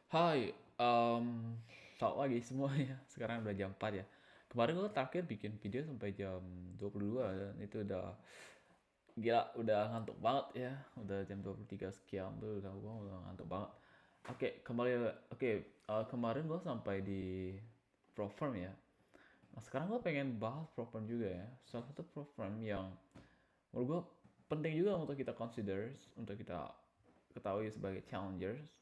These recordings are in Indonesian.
Hai, selamat pagi semuanya. Sekarang udah jam 4 ya. Kemarin gue terakhir bikin video sampai jam 22 dan itu udah gila, udah ngantuk banget ya. Udah jam 23 sekian tuh udah ngantuk banget. Kemarin gue sampai di Proform ya. Nah, sekarang gue pengen bahas Proform juga ya. Salah satu Proform yang menurut gue penting juga untuk kita consider, untuk kita ketahui sebagai challengers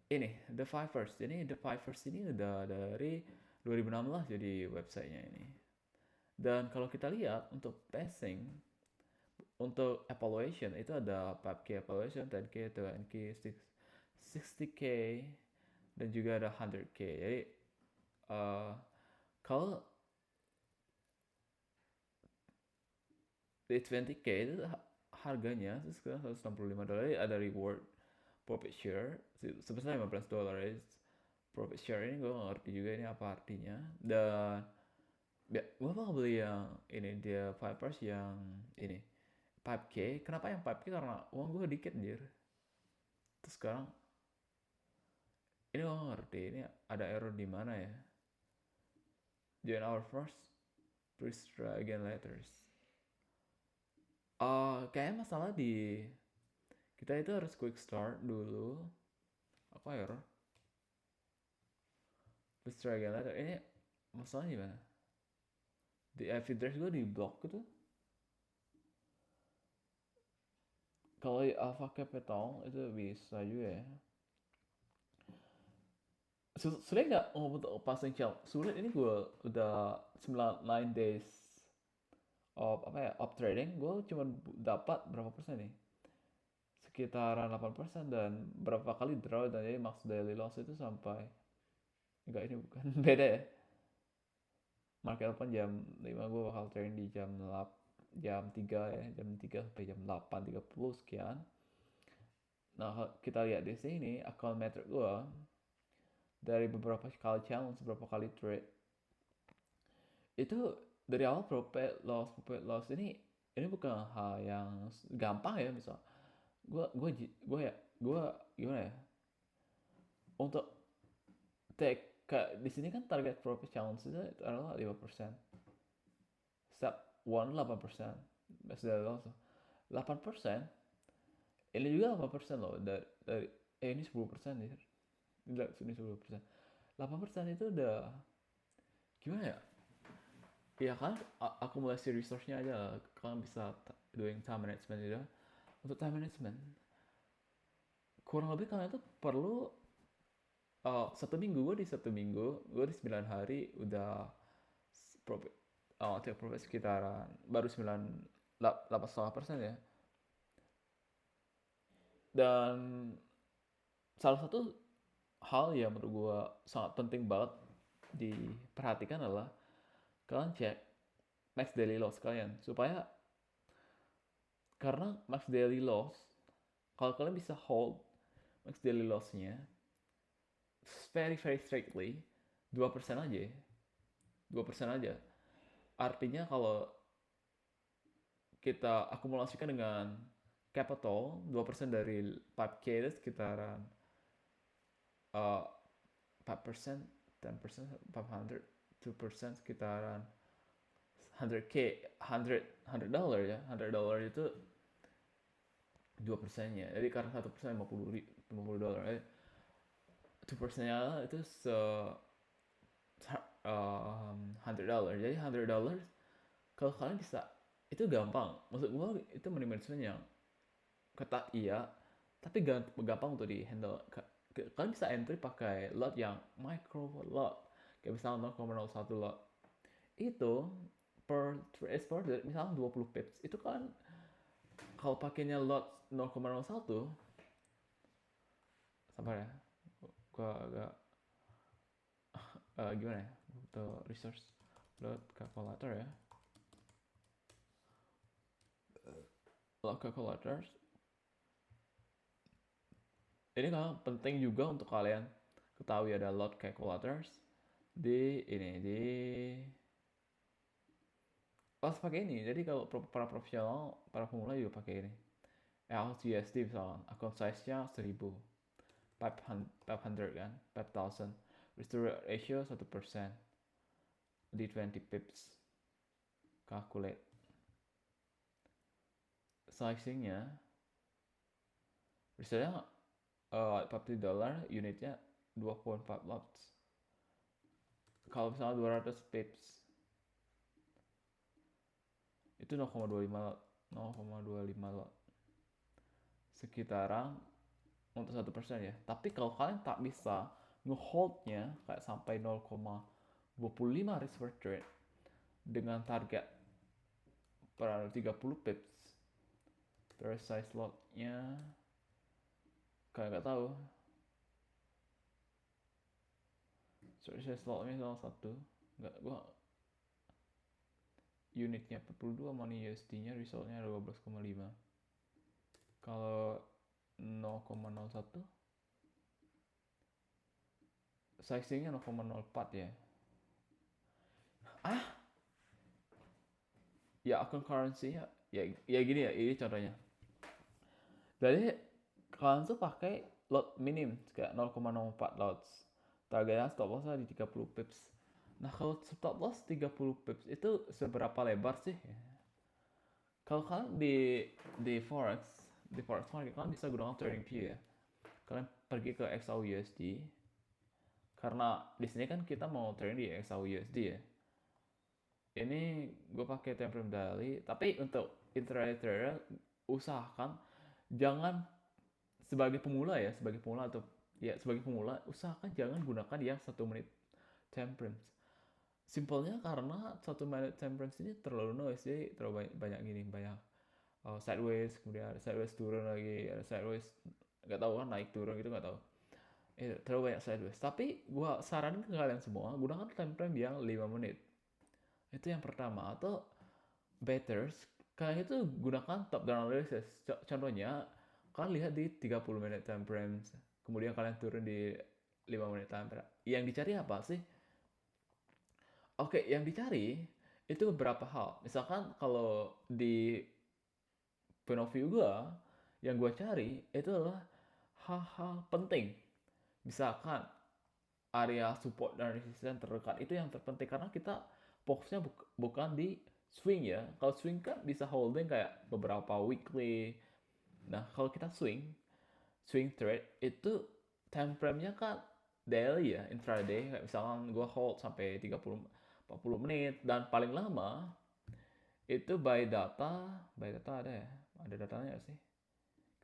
ini The Fivers. Ini The Fivers ini udah dari 2016 jadi websitenya ini. Dan kalau kita lihat untuk passing, untuk evaluation itu ada 5K evaluation, 10K, 20K, 60K, dan juga ada 100K. Jadi uh, kalau di 20K itu harganya itu sekarang $165, ada reward profit share sebesar $15. Profit share ini gue gak ngerti juga ini apa artinya. Dan ya, gue bakal beli yang ini dia Vipers yang ini 5K. Kenapa yang 5K? Karena uang gue dikit anjir. Terus sekarang ini gue gak ngerti ini ada error di mana ya. Join our first, please try again later. Kayaknya masalah di kita itu harus quick start dulu. Apa error? Please try again later. Ini masalahnya gimana? Di IP address gue di block gitu. Kalau di Alpha Capital itu bisa juga ya. Sulit nggak untuk passing challenge? Sulit ini gue udah 9 days of trading, gue cuma dapat berapa persen nih? Sekitaran 8% dan berapa kali draw, dan jadi max daily loss itu sampai enggak, ini bukan beda ya. Market open jam 5, gue bakal trading di jam 3 ya, jam 3 sampai jam 8:30 sekian. Nah, kita lihat di sini account metric gue dari beberapa kali challenge, beberapa kali trade itu dari awal profit loss ini bukan hal yang gampang ya. Misal gue ya gue gimana ya untuk take kayak di sini kan target profit challenge itu adalah 5%, step 1 8%, best dari loss 8%. Ini juga 8% loh dari ini 10% ya. Ini 10%, 8% itu udah gimana ya. Ya kan akumulasi resource-nya aja lah. Kalian bisa doing time management gitu. Untuk time management kurang lebih kalian tuh perlu 1 minggu. Gue di 9 hari udah profit, take profit sekitaran baru 8,5% ya. Dan salah satu hal yang menurut gue sangat penting banget diperhatikan adalah kalian cek max daily loss kalian, supaya karena max daily loss, kalau kalian bisa hold max daily lossnya very very strictly 2% aja, 2% aja. Artinya kalau kita akumulasikan dengan capital 2% dari 5K itu sekitaran 5%, 10%, 500, 2% sekitaran 100K, 100 dollar ya. 100 dollar itu 2%-nya. Jadi karena 1% 50 dolar. 2%-nya itu 100 dollar. Jadi 100 dollar kalau kalian bisa, itu gampang. Maksud gue itu money management yang ketat iya, tapi gampang untuk di handle. Kalian bisa entry pakai lot yang micro lot, kayak misalnya 0,01 lot. Itu per trade misalnya 20 pips, itu kan kalau pakainya lot 0,01, sabar ya, gua agak gimana ya, butuh resource lot calculator ya. Lot calculator ini kan penting juga untuk kalian ketahui, ada lot calculators di ini di pas pakai ini. Jadi kalau para profesional, para pemula juga pakai ini. LCSD misalkan, account size nya 1000, 500 kan, 5,000. Risk to reward ratio 1%. Di 20 pips. Calculate. Sizingnya, misalnya $50, unitnya 2.4 lots. Kalau misalnya 200 pips, itu 0,25 lot. 0,25 lot. Sekitaran untuk 1% ya. Tapi kalau kalian tak bisa ngeholdnya kayak sampai 0,25 risk per trade dengan target per 30 pips, terus size lotnya kayak nggak tahu. Size lotnya salah satu nggak, gua unitnya 42 money USD nya resultnya 12,5. Kalau 0,01 sizingnya 0,04 ya. Ya akun currency-nya ya gini ya, ini contohnya. Jadi kalian tuh pakai lot minim kayak 0,04 lots. Targetnya stop loss di 30 pips. Nah, kalau stop loss 30 pips itu seberapa lebar sih? Kalau kalian di forex market kalian bisa gunakan trading view ya. Kalian pergi ke XAUUSD. Karena di sini kan kita mau trading di XAUUSD ya. Ini gue pakai time frame daily, tapi untuk intraday trader usahakan jangan sebagai pemula usahakan jangan gunakan yang 1 menit time frames. Simpelnya karena 1 menit time frames ini terlalu noise, jadi terlalu banyak sideways, kemudian ada sideways turun lagi, ada sideways nggak tahu kan naik turun gitu, nggak tahu. Terlalu banyak sideways. Tapi gue saranin ke kalian semua gunakan time frame yang 5 menit. Itu yang pertama. Atau better, kalian itu gunakan top down analysis. Contohnya kalian lihat di 30 menit time frames, kemudian kalian turun di 5 menit time frame. Yang dicari apa sih? Oke, yang dicari itu beberapa hal. Misalkan kalau di point of view gue, yang gue cari itu adalah hal-hal penting. Misalkan area support dan resistance terdekat itu yang terpenting, karena kita fokusnya bukan di swing ya. Kalau swing kan bisa holding kayak beberapa weekly. Nah, kalau kita swing trade itu time frame-nya kan daily ya, intraday. Kayak misalkan gue hold sampai 30-40 menit, dan paling lama itu by data ada ya? Ada datanya sih?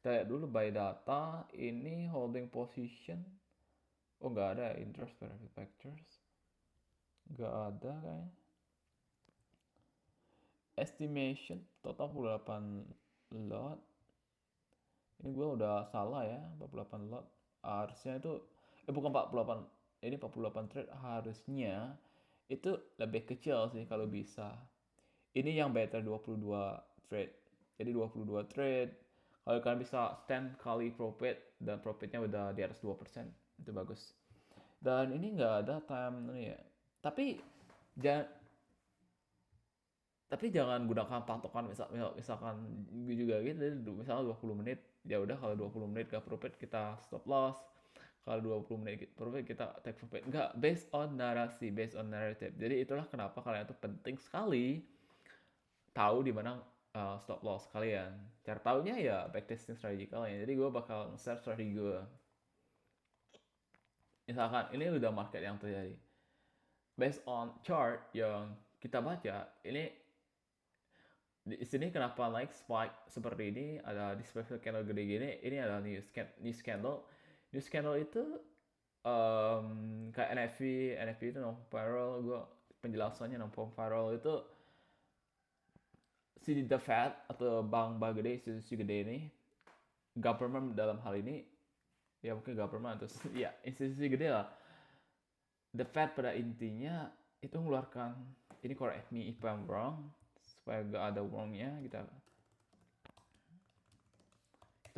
Kita lihat dulu by data, ini holding position. Oh, nggak ada interest benefit factors. Nggak ada kayaknya. Estimation total 48 lot. Ini gue udah salah ya, 48 lot. Harusnya itu bukan 48, ini 48 trade, harusnya itu lebih kecil sih kalau bisa. Ini yang better 22 trade. Jadi 22 trade. Kalau kalian bisa 10 kali profit dan profitnya udah di atas 2%, itu bagus. Dan ini nggak ada time ini ya. Tapi jangan gunakan patokan misalkan gue juga gitu, misalnya 20 menit ya udah, kalau 20 menit gak profit kita stop loss, kalau 20 menit profit kita take profit. Enggak, based on narasi, based on narrative. Jadi itulah kenapa kalian itu penting sekali tahu di mana stop loss kalian. Cara taunya ya backtesting strategi kalian. Jadi gue bakal share strategi gue. Misalkan ini udah market yang terjadi, based on chart yang kita baca, ini di sini kenapa naik spike seperti ini, ada di special candle gede gini, ini adalah new candle itu kayak NFP itu non viral. Gue penjelasannya non viral itu si the Fed atau bank gede, institusi gede ini, government dalam hal ini ya, mungkin government atau ya institusi gede lah, the Fed pada intinya itu mengeluarkan, ini correct me if I'm wrong, supaya gak ada wrongnya, kita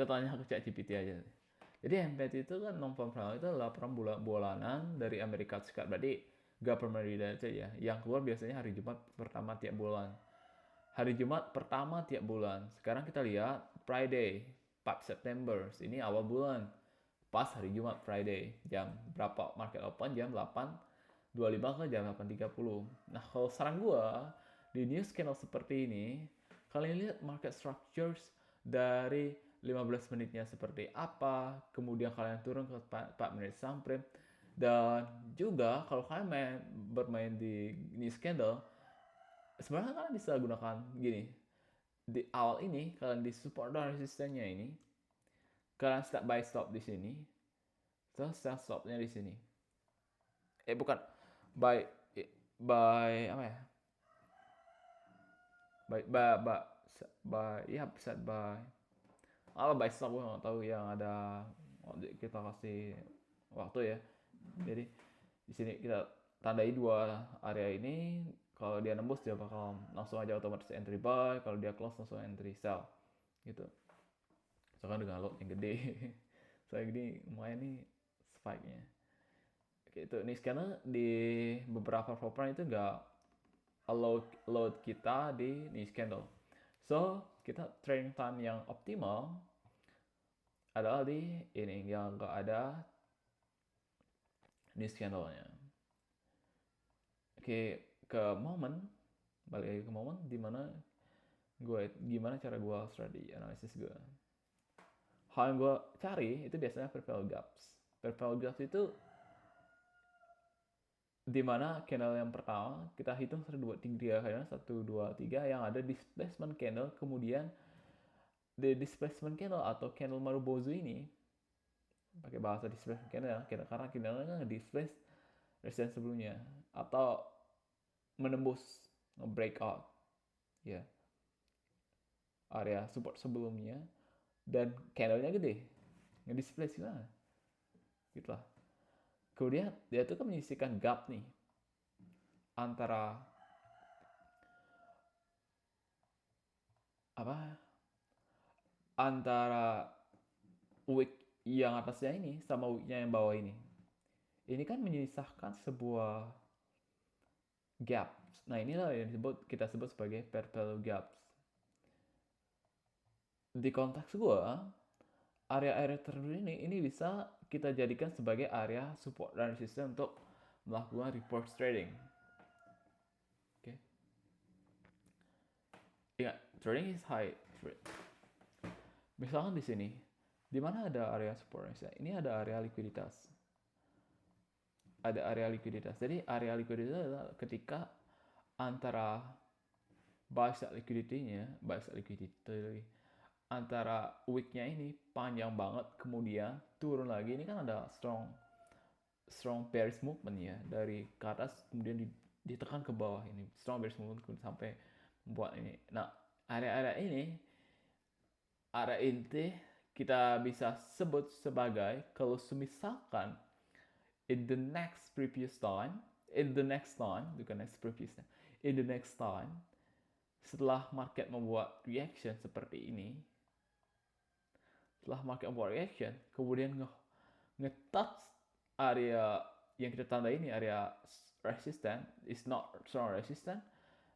tanya ke ChatGPT aja. Jadi MPT itu kan non farm payroll itu laporan bulanan dari Amerika Serikat, berarti government related ya, yang keluar biasanya hari Jumat pertama tiap bulan. Sekarang kita lihat Friday 4 September, ini awal bulan. pas hari Jumat Friday, jam berapa market open? Jam 8.25 ke jam 8.30. Nah, kalau saran gue di news channel seperti ini, kalian lihat market structures dari 15 menitnya seperti apa, kemudian kalian turun ke 4 menit sampai, dan juga kalau kalian bermain di news candle, sebenarnya kalian bisa gunakan gini. Di awal ini kalian di support dan resistennya ini, kalian start buy stop di sini, terus sell stopnya di sini. Bukan buy apa ya? Buy set buy apa buy stop, gue nggak tahu yang ada. Kita kasih waktu ya. Jadi di sini kita tandai dua area ini. Kalau dia nembus dia bakal langsung aja otomatis entry buy, kalau dia close langsung entry sell gitu. Soalnya dengan lot yang gede. Saya gini lumayan nih spike-nya. Gitu. Nih karena di beberapa program itu nggak load kita di niche candle. So kita trading time yang optimal adalah di ini yang nggak ada niche candle-nya. Oke, ke momen, balik lagi ke momen dimana gimana cara gue strategi analisis gue. Hal yang gue cari itu biasanya parallel gaps. Parallel gaps itu dimana candle yang pertama kita hitung 1, 2, 3 kayaknya 1, 2, 3 yang ada displacement candle, kemudian the displacement candle atau candle Marubozu ini, pakai bahasa displacement candle karena candle-nya nge-displace resistance sebelumnya atau menembus breakout ya area support sebelumnya dan candle-nya gede nge-displace gimana gitu lah. Kemudian dia tuh kan menyisihkan gap nih antara wick yang atasnya ini sama wicknya yang bawah ini. Ini kan menyisahkan sebuah gap. Nah inilah yang kita sebut sebagai parallel gaps. Di konteks gue, area-area tertentu ini bisa kita jadikan sebagai area support dan resistance untuk melakukan reverse trading. Oke. Ingat, trading is high. Misalkan di sini, di mana ada area support resistance? Ini ada area likuiditas. Ada area likuiditas. Jadi area likuiditas adalah ketika antara buy side liquidity-nya, antara wick-nya ini panjang banget kemudian turun lagi. Ini kan ada strong bearish movement ya, dari ke atas kemudian ditekan ke bawah, ini strong bearish movement sampai membuat ini. Nah area-area ini, area inti kita bisa sebut sebagai, kalau misalkan in the next time setelah market membuat reaction seperti ini, kemudian nge-touch area yang kita tandai ini, area resistant, is not strong resistant,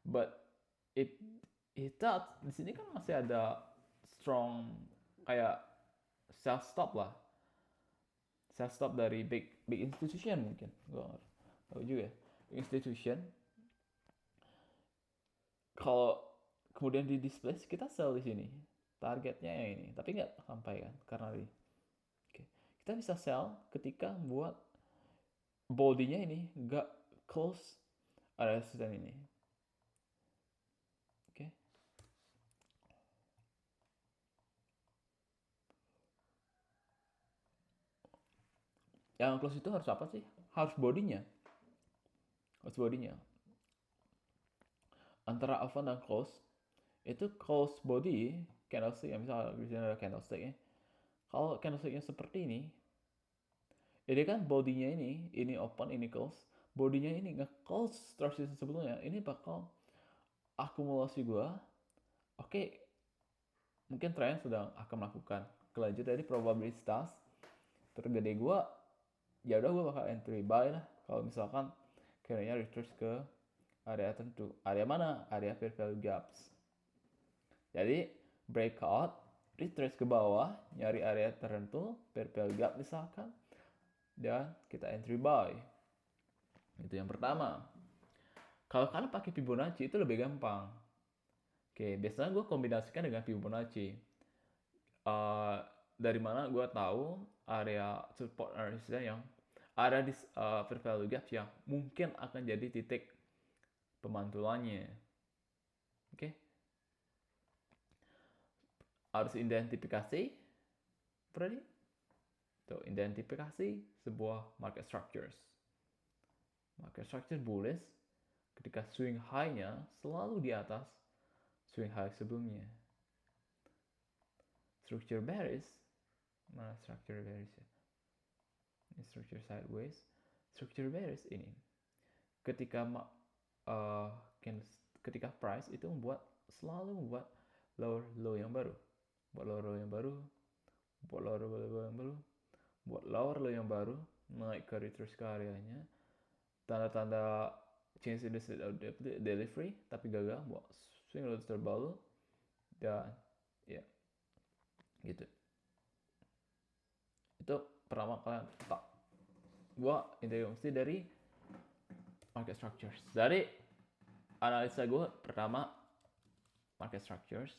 but it touch di sini kan masih ada strong kayak self stop dari big institution, mungkin gue nggak tahu juga institution. Kalau kemudian di display kita sell di sini, targetnya yang ini, tapi nggak sampai kan karena ini. Oke. Kita bisa sell ketika buat bodinya ini nggak close area resistance ini. Oke. Yang close itu harus apa sih? Harus bodinya. Antara open dan close itu, close body candlestick yang misalnya di sini ada candlestick ya. Kalau candlesticknya seperti ini kan bodinya ini open, ini close. Bodinya ini nge-close resistance sebelumnya, ini bakal akumulasi gua. Oke, mungkin trend sedang akan melakukan kelanjutan dari probabilitas tergede gua, ya udah gua bakal entry buy lah kalau misalkan kayaknya retrace ke area tertentu. Area mana? Area fair value gaps. Jadi breakout retrace ke bawah, nyari area tertentu, pair fail gap misalkan, dan kita entry buy. Itu yang pertama. Kalau kalian pakai Fibonacci itu lebih gampang. Oke, biasanya gue kombinasikan dengan Fibonacci. Dari mana gue tahu area support resistance yang ada di fair value gap yang mungkin akan jadi titik pemantulannya. Oke. Harus identifikasi berarti tuh identifikasi sebuah market structures. Market structure bullish ketika swing high-nya selalu di atas swing high sebelumnya. Structure bearish, mana structure bearish ya? Ini structure sideways. Structure bearish ini ketika ketika price itu selalu membuat lower low yang baru, buat lower low yang baru, buat lower low yang baru, buat lower low yang baru, naik ke retrace ke areanya, tanda-tanda change in the state of delivery tapi gagal, buat swing low terbaru, dan ya gitu. Itu pertama kalian tak gua introduksi dari market structures. Dari analisa gue pertama market structures,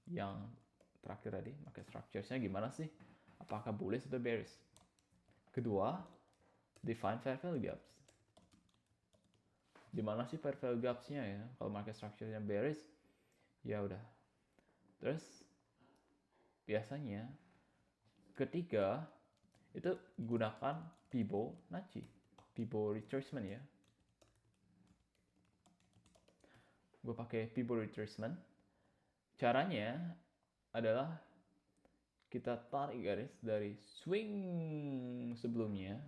yang terakhir tadi market structuresnya gimana sih, apakah bullish atau bearish. Kedua, define fair value gaps. Dimana sih fair value gapsnya ya? Kalau market structure-nya bearish, ya udah. Terus biasanya ketiga itu gunakan Fibonacci, Fibonacci retracement ya. Gue pakai Fibonacci retracement. Caranya adalah kita tarik garis dari swing sebelumnya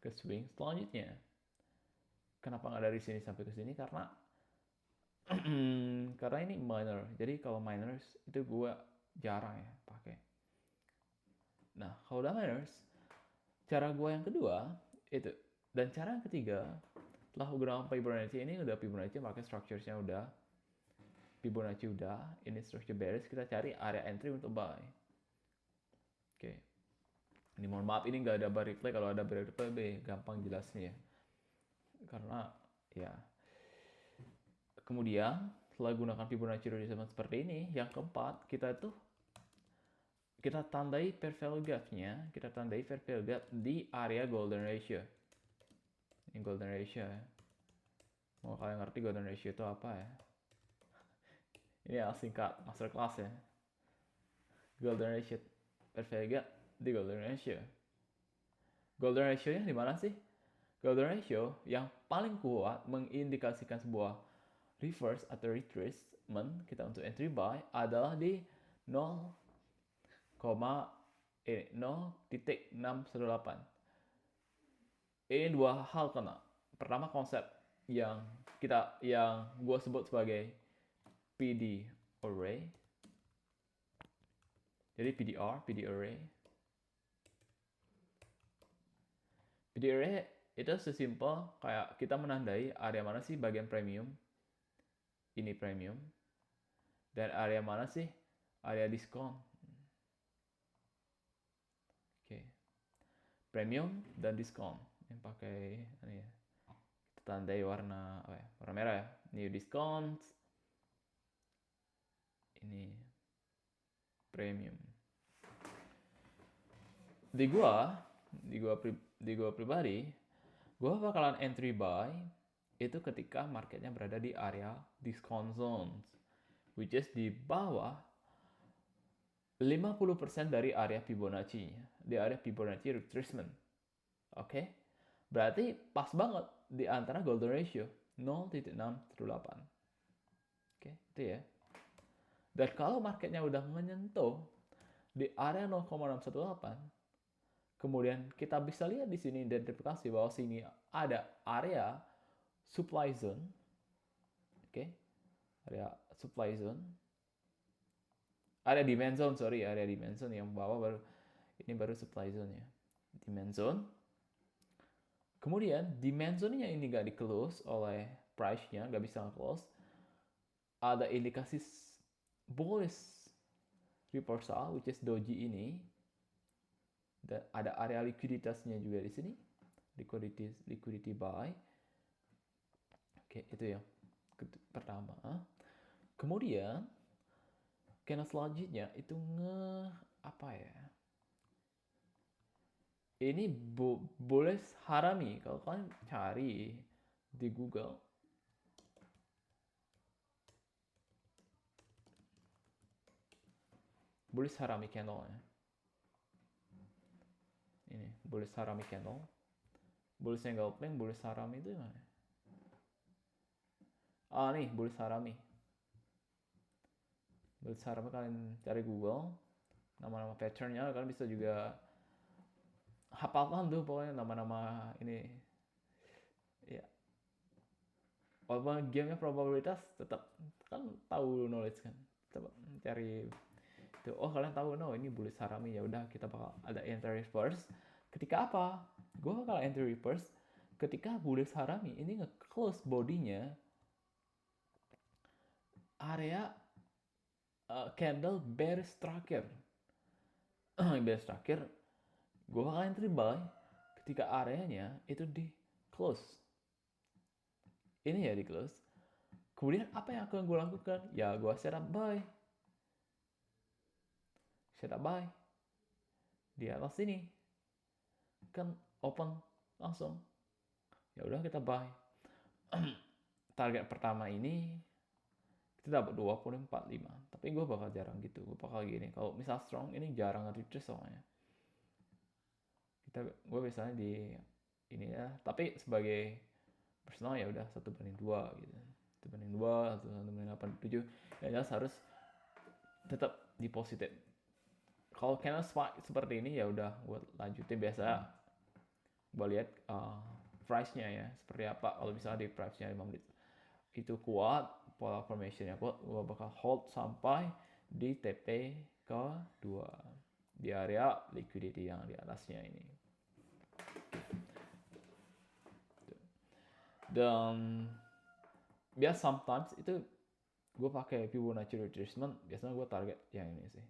ke swing selanjutnya. Kenapa nggak dari sini sampai ke sini? Karena karena ini minor. Jadi kalau minors itu gue jarang ya pakai. Nah, kalau udah minors, cara gue yang kedua itu, dan cara yang ketiga setelah gunakan Fibonacci ini udah Fibonacci market structures-nya udah, Fibonacci udah, ini structure bearish, kita cari area entry untuk buy. Oke. Ini mohon maaf ini nggak ada bar replay, kalau ada bar replay lebih gampang jelasnya ya. Karena ya. Kemudian setelah gunakan Fibonacci retracement seperti ini, yang keempat kita tandai fair value gap-nya, kita tandai fair value gap di area golden ratio. Ini golden ratio ya. Mau kalian ngerti golden ratio itu apa ya? Ini yang singkat master class ya. Golden ratio, fair value gap di golden ratio. Golden ratio-nya di mana sih? Golden ratio yang paling kuat mengindikasikan sebuah reverse atau retracement kita untuk entry buy adalah di 0,618. Ini dua hal kena. Pertama konsep yang gue sebut sebagai PD array. Jadi PD array. PD array itu sesimpel kayak kita menandai area mana sih bagian premium. Ini premium. Dan area mana sih area diskon. Oke. Premium dan diskon. Yang pakai ini ya. Kita tandai warna apa ya? Warna merah ya. New discounts. Ini premium. Di gua pribadi, gua bakalan entry buy itu ketika marketnya berada di area discount zones, which is di bawah 50% dari area Fibonacci, di area Fibonacci retracement. Oke? Berarti pas banget di antara golden ratio 0.618. Oke, itu ya. Dan kalau marketnya udah menyentuh di area 0,618, kemudian kita bisa lihat di sini identifikasi bahwa sini ada area supply zone. Oke. Area supply zone. Area demand zone, area demand zone yang bawah baru supply zone ya. Demand zone. Kemudian demand zone-nya ini nggak di-close oleh price-nya, nggak bisa close. Ada indikasi bullish reversal which is doji ini, dan ada area likuiditasnya juga di sini, liquidity buy. Oke, itu yang pertama. Kemudian candle selanjutnya itu apa ya? Ini boleh harami kalau kalian cari di Google. Boleh harami candle ya. Ini boleh harami candle. Boleh engulfing, boleh harami itu gimana? Nih boleh harami. Boleh harami kalian cari Google. Nama-nama patternnya kalian bisa juga hafalkan tuh pokoknya nama-nama ini. Ya. Walaupun gamenya probabilitas tetap kan tahu knowledge kan. Coba cari itu. Oh kalian tahu ini bullish harami, ya udah kita bakal ada entry reverse. Ketika apa? Gue bakal entry reverse ketika bullish harami ini nge-close bodinya area candle bearish structure. Bearish structure gue bakal entry buy ketika areanya itu di close. Ini ya di close. Kemudian apa yang akan gue lakukan? Ya gue setup buy. Setup buy di atas sini. Kan open langsung. Ya udah kita buy. Target pertama ini kita dapat 20.45. Tapi gue bakal jarang gitu. Gue bakal gini. Kalau misal strong ini jarang retrace soalnya. Gue biasanya di ini ya. Tapi sebagai personal ya udah 1/2 gitu. 1/2, 1/87. Ya jelas harus tetap di positif. Kalau candle spike seperti ini ya udah gue lanjutin biasa. Gue lihat price-nya ya seperti apa. Kalau misalnya di price-nya 5 menit itu kuat, pola formationnya kuat, gue bakal hold sampai di TP ke-2 di area liquidity yang di atasnya ini. Dan biasa sometimes itu gue pakai Fibonacci retracement, biasanya gue target yang ini sih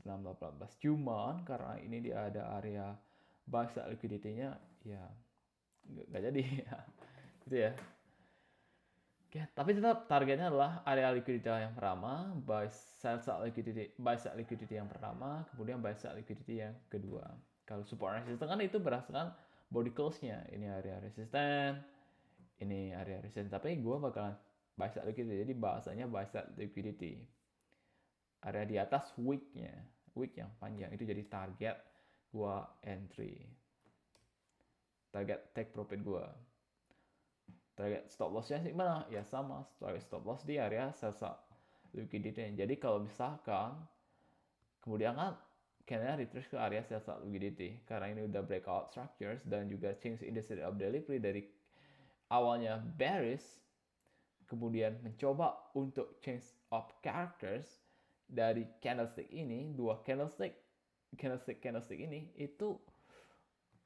1918. Cuman karena ini dia ada area buy side liquidity-nya ya nggak jadi ya gitu ya. Oke, tapi tetap targetnya adalah area liquidity yang pertama, buy side liquidity yang pertama, kemudian buy side liquidity yang kedua. Kalau support resistance kan itu berdasarkan body close-nya. Ini area resistance, ini area resistance. Tapi gue bakalan buy side liquidity, jadi bahasanya buy side liquidity. Area di atas wick-nya, wick yang panjang itu jadi target gue entry. Target take profit gue. Target stop loss-nya sih mana? Ya sama, target stop loss di area sell-side liquidity. Jadi kalau misalkan kemudian kan candle retrace ke area sell-side liquidity karena ini udah breakout structures dan juga change in the state of delivery dari awalnya bearish kemudian mencoba untuk change of characters dari candlestick ini, dua candlestick ini itu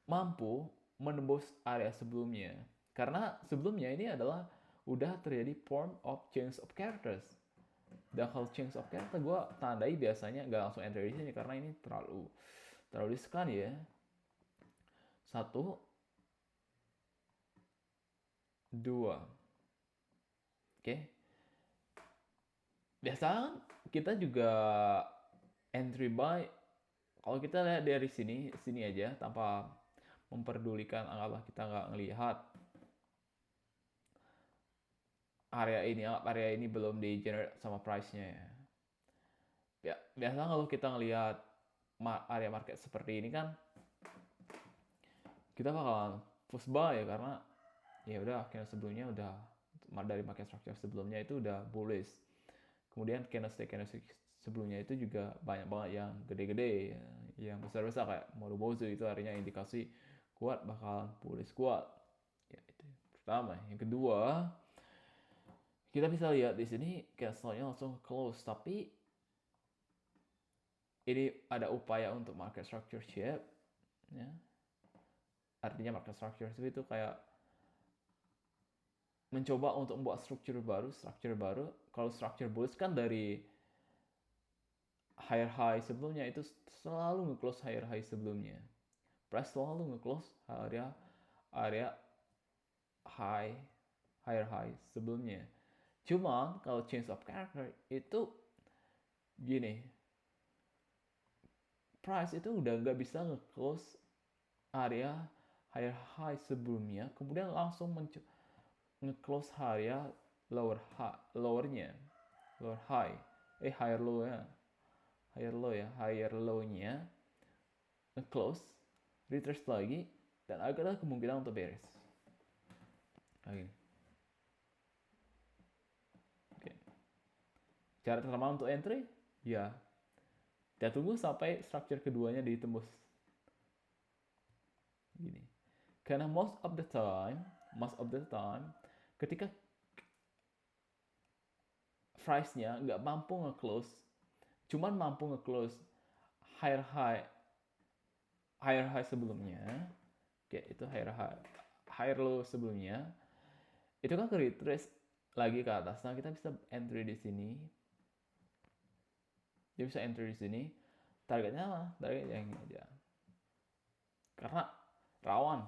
mampu menembus area sebelumnya. Karena sebelumnya ini adalah udah terjadi form of change of characters. Dan kalau change of character gue tandai biasanya nggak langsung entry di sini karena ini terlalu riskan ya. 1, 2. Oke. Biasanya kita juga entry buy kalau kita lihat dari sini aja tanpa memperdulikan anggaplah kita nggak ngelihat area ini belum di generate sama price-nya ya. Ya, biasanya kalau kita ngelihat area market seperti ini kan kita bakalan push buy ya karena ya udah candle sebelumnya udah dari market structure sebelumnya itu udah bullish. Kemudian candlestick sebelumnya itu juga banyak banget yang gede-gede yang besar-besar kayak Morubozu itu artinya indikasi kuat bakalan bullish kuat. Ya itu pertama. Yang kedua, kita bisa lihat di sini candlestick-nya langsung close, tapi ini ada upaya untuk market structure shape ya. Artinya market structure itu kayak mencoba untuk membuat struktur baru. Kalau structure bullish kan dari higher high sebelumnya itu selalu nge-close higher high sebelumnya. Price selalu nge-close area higher high sebelumnya. Cuma kalau change of character itu gini, price itu udah nggak bisa nge-close area higher high sebelumnya, kemudian langsung nge-close area lower high, higher low-nya nge-close, retrace lagi, dan agak ada kemungkinan untuk beres. Oke. Cara terlama untuk entry, ya kita tunggu sampai structure keduanya ditembus. Gini. Karena most of the time, ketika price-nya nggak mampu nge-close, cuman mampu nge-close higher high sebelumnya, kayak itu higher low sebelumnya, itu kan ke retrace lagi ke atas. Nah, kita bisa entry di sini. Dia bisa entry di sini. Targetnya apa? Targetnya yang ini aja. Karena rawan.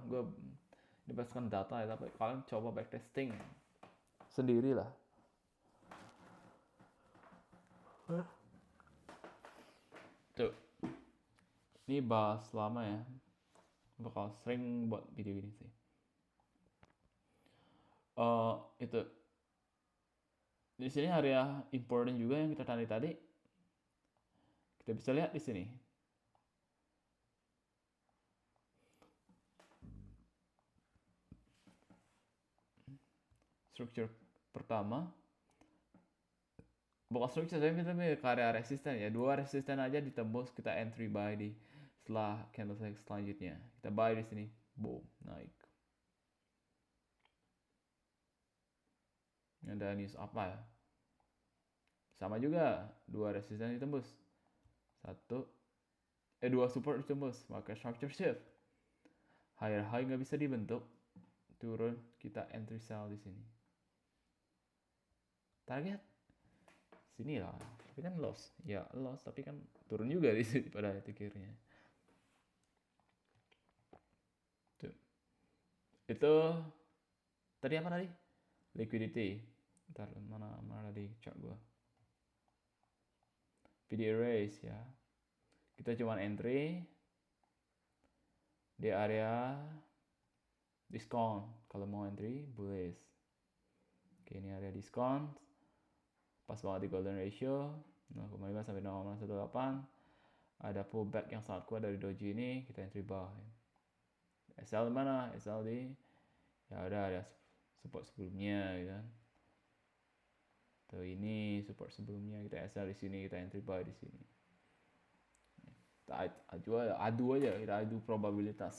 Gue dibaskan data ya, tapi kalian coba backtesting sendirilah. Tuh. Ini bahas lama ya. Bakal sering buat video ini sih. Itu. Di sini area important juga yang kita tadi. Kita bisa lihat di sini. Structure pertama. Bukan structure, tapi kita ke area resisten ya. 2 resisten aja ditembus, kita entry buy di setelah candlestick selanjutnya. Kita buy di sini. Boom, naik. Ada news apa ya? Sama juga, 2 resisten ditembus. 2 support ditembus, maka structure shift. Higher high nggak bisa dibentuk, turun, kita entry sell di sini. Target sini lah, tapi kan loss, tapi kan turun juga di sini pada akhirnya. Tuh. Itu tadi apa tadi? Liquidity. Ntar mana tadi chart gua. Video erase ya. Kita cuma entry di area diskon. Kalau mau entry, bullish. Oke, ini area diskon. Pas banget di golden ratio 0,5 sampai 0,18. Ada pullback yang sangat kuat dari doji ini, kita entry buy. SL mana? SL di ya udah ada support sebelumnya gitu kan. Tuh ini support sebelumnya, kita SL di sini, kita entry buy di sini. Kita adu probabilitas.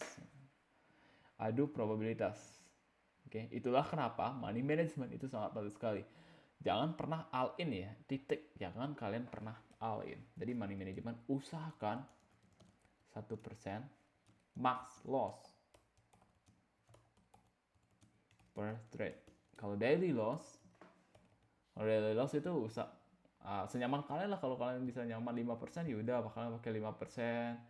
Oke, itulah kenapa money management itu sangat bagus sekali. Jangan pernah all in ya, titik. Jangan kalian pernah all in. Jadi money management usahakan 1% max loss per trade. Kalau daily loss itu senyaman kalian lah. Kalau kalian bisa nyaman 5%, ya udah kalian pakai 5%.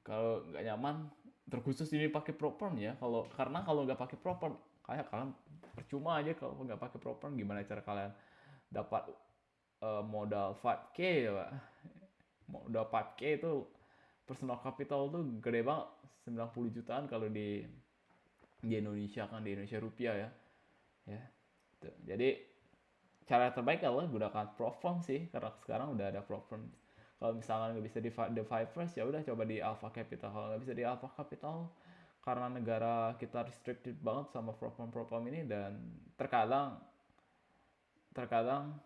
Kalau nggak nyaman, terkhusus ini pakai prop firm ya. Karena kalau nggak pakai prop firm, kayak kalian percuma aja kalau nggak pakai prop firm. Gimana cara kalian dapat modal 5K ya Pak? Modal 5K itu personal capital tuh gede banget, 90 jutaan kalau di Indonesia kan, di Indonesia rupiah ya. Tuh. Jadi cara terbaik adalah gunakan prop firm sih, karena sekarang udah ada prop firm. Kalau misalnya nggak bisa di The Five First, ya udah coba di Alpha Capital. Kalau nggak bisa di Alpha Capital, karena negara kita restricted banget sama prop firm ini, dan terkadang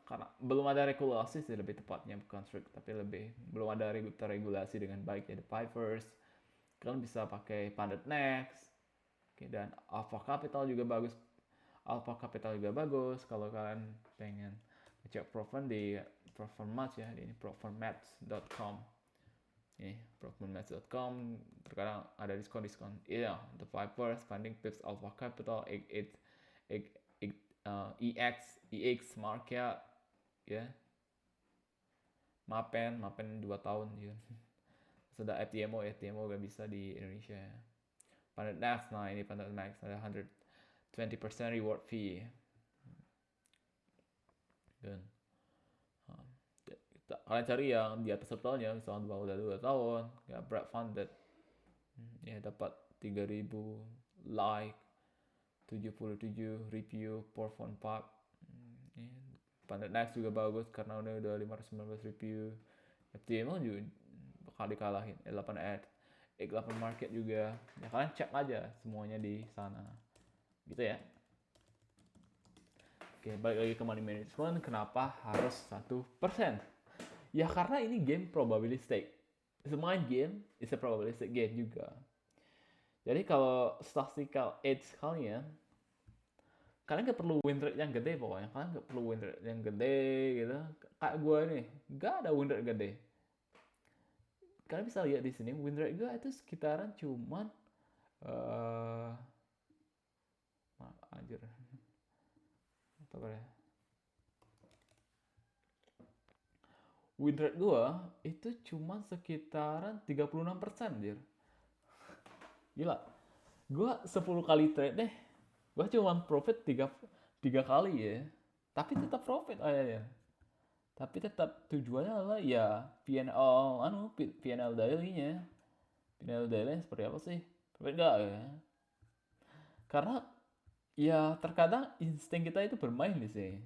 karena belum ada regulasi sih, lebih tepatnya bukan strict, tapi belum ada regulasi dengan baik ya. The Five First kalian bisa pakai Pandit Next, dan Alpha Capital juga bagus kalau kalian pengen cek prop firm di Profirmatch ya, ini profirmatch.com. Ini profirmatch.com, terkadang ada diskon. Iya, the 5% funding pips Alpha Capital, EX market ya. mapen 2 tahun gitu. Sudah FTMO gak bisa di Indonesia ya. Planet Max, nah ini Planet Max ada 120% reward fee. Dan kalian cari yang di atas 1 tahun ya, misalnya udah 2 tahun, ya Brad funded. Ya dapat 3.000 like, 77 review, 4.4. Ya. Planet Max juga bagus karena udah 519 review. FTMO juga bakal dikalahin. 8 ad, 8 market juga. Ya kalian cek aja semuanya di sana. Gitu ya. Oke, balik lagi ke money management. Kenapa harus 1%? Ya karena ini game probabilistic. Semua game is a probabilistic game juga. Jadi kalau statistical edge kalian gak perlu win rate yang gede pokoknya. Kalian gak perlu win rate yang gede gitu. Kayak gue nih, gak ada win rate gede. Kalian bisa lihat di sini win rate gue itu sekitaran cuman anjir. Apa ya? Win rate gue itu cuma sekitaran 36% anjir. Gila. Gue 10 kali trade deh. Gue cuma profit 3 kali ya. Tapi tetap profit aja. Tapi tetap tujuannya adalah ya PNL daily-nya. PNL daily seperti apa sih? Profit gak ya? Karena ya terkadang insting kita itu bermain di sini.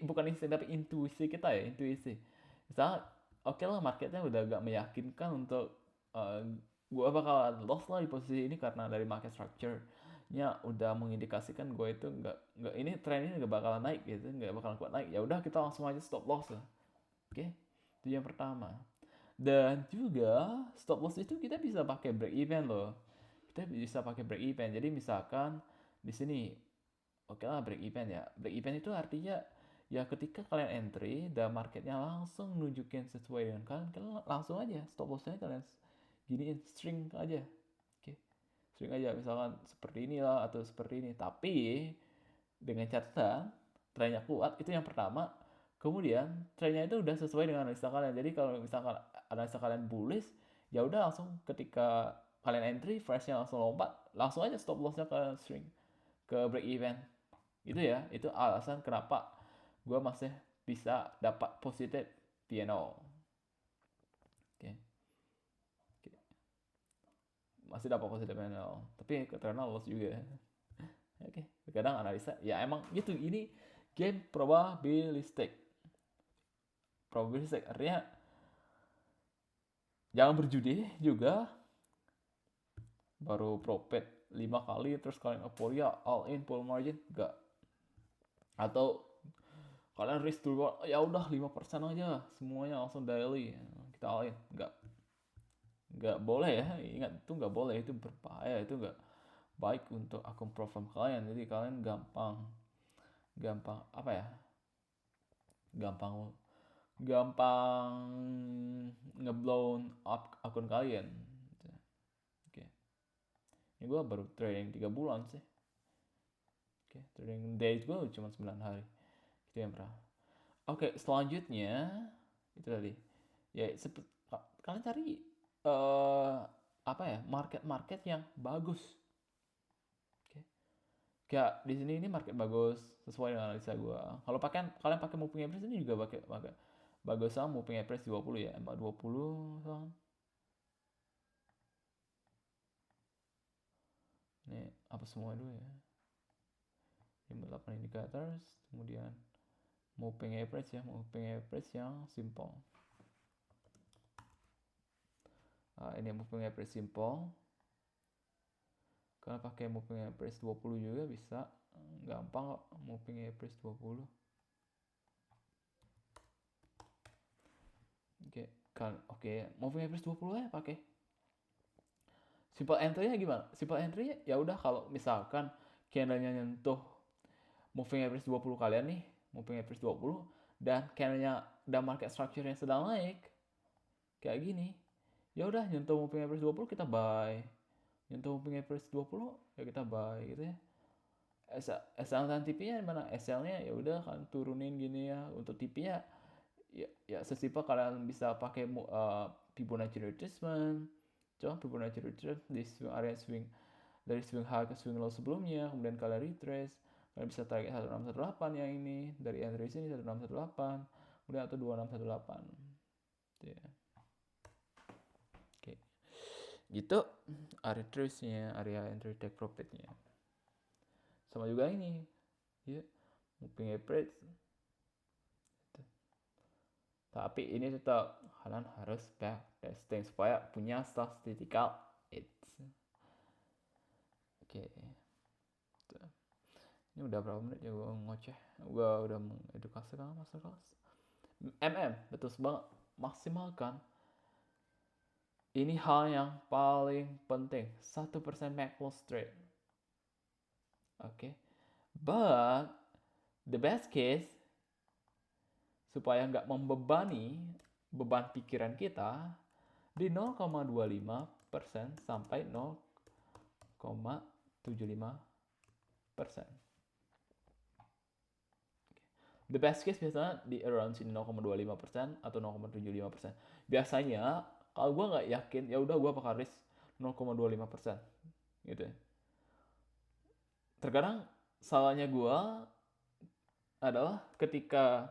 Bukan insting tapi intuisi kita ya, intuisi. Misalnya oke lah marketnya udah agak meyakinkan untuk gue bakal loss lah di posisi ini karena dari market structure-nya udah mengindikasikan gue itu nggak ini tren ini nggak bakalan naik gitu, nggak bakalan kuat naik. Ya udah kita langsung aja stop loss lah. Oke, itu yang pertama. Dan juga stop loss itu kita bisa pakai break even loh. Kita bisa pakai break even. Jadi misalkan di sini oke lah break even ya. Break even itu artinya ya ketika kalian entry dan marketnya langsung nunjukin sesuai dengan kalian langsung aja stop lossnya kalian giniin string aja. Oke, string aja misalkan seperti inilah atau seperti ini. Tapi dengan catatan trennya kuat itu yang pertama. Kemudian trennya itu udah sesuai dengan analisa kalian. Jadi kalau misalkan analisa kalian bullish, ya udah langsung ketika kalian entry, freshnya langsung lompat, langsung aja stop lossnya kalian string ke break even. Itu ya, itu alasan kenapa gue masih bisa dapat positif P&L. Oke. Oke. Masih dapat positif P&L, tapi karena loss juga. Oke, kadang analisa ya emang gitu. Ini game probabilistic. Probabilistic artinya jangan berjudi juga baru profit 5 kali terus kalian euforia all in full margin enggak, atau kalian risk to reward ya udah 5% aja semuanya langsung daily kita all in, nggak boleh ya, ingat itu nggak boleh, itu berbahaya, itu nggak baik untuk akun profile kalian. Jadi kalian gampang apa ya, gampang ngeblown up akun kalian. Oke, ini gue baru trading 3 bulan sih. Oke, trading days gue cuma 9 hari. Itu yang pernah. Oke, selanjutnya itu tadi ya kalian cari apa ya, market yang bagus. Oke, kayak di sini ini market bagus sesuai dengan analisa gue. Kalau kalian pakai moving average ini juga pakai bagus sama moving average 20 ya, 20 sama. Ini apa semua dulu ya, 58 indicators, kemudian moving average ya, moving average yang simple. Ini moving average simple. Kalau pakai moving average 20 juga bisa, gampang kok moving average 20. Oke, moving average 20 ya pakai. Simple entry-nya gimana? Simple entry-nya ya udah kalau misalkan candle-nya nyentuh moving average 20 kalian nih, moving average 20 dan candle-nya dan market structure-nya sedang naik kayak gini, ya udah nyentuh moving average 20 kita buy, nyentuh moving average 20 ya kita buy gitu ya. SL dan TP-nya mana? SL-nya ya udah kan turunin gini ya, untuk TP-nya ya sesimpel kalian bisa pakai Fibonacci retracement. Coba Fibonacci retracement di swing area swing dari swing high ke swing low sebelumnya, kemudian kalian retrace, kalian bisa target 1618 yang ini dari entry sini 1618, kemudian atau 2618. Ya. Oke. Gitu area trace-nya, area entry take profit-nya. Sama juga ini. Ya, moving average. Tapi ini tetap kalian harus backtesting supaya punya statistical edge. Oke. Ini udah berapa menit ya gue ngoceh. Gue udah mengedukasi kan master kelas. betul banget. Maksimalkan. Ini hal yang paling penting. 1% make loss trade. Oke. But the best case supaya nggak membebani beban pikiran kita di 0,25% sampai 0,75%. The best case biasanya di around sini 0,25% atau 0,75%. Biasanya kalau gue nggak yakin, ya udah gue bakal risk 0,25%, gitu ya. Terkadang salahnya gue adalah ketika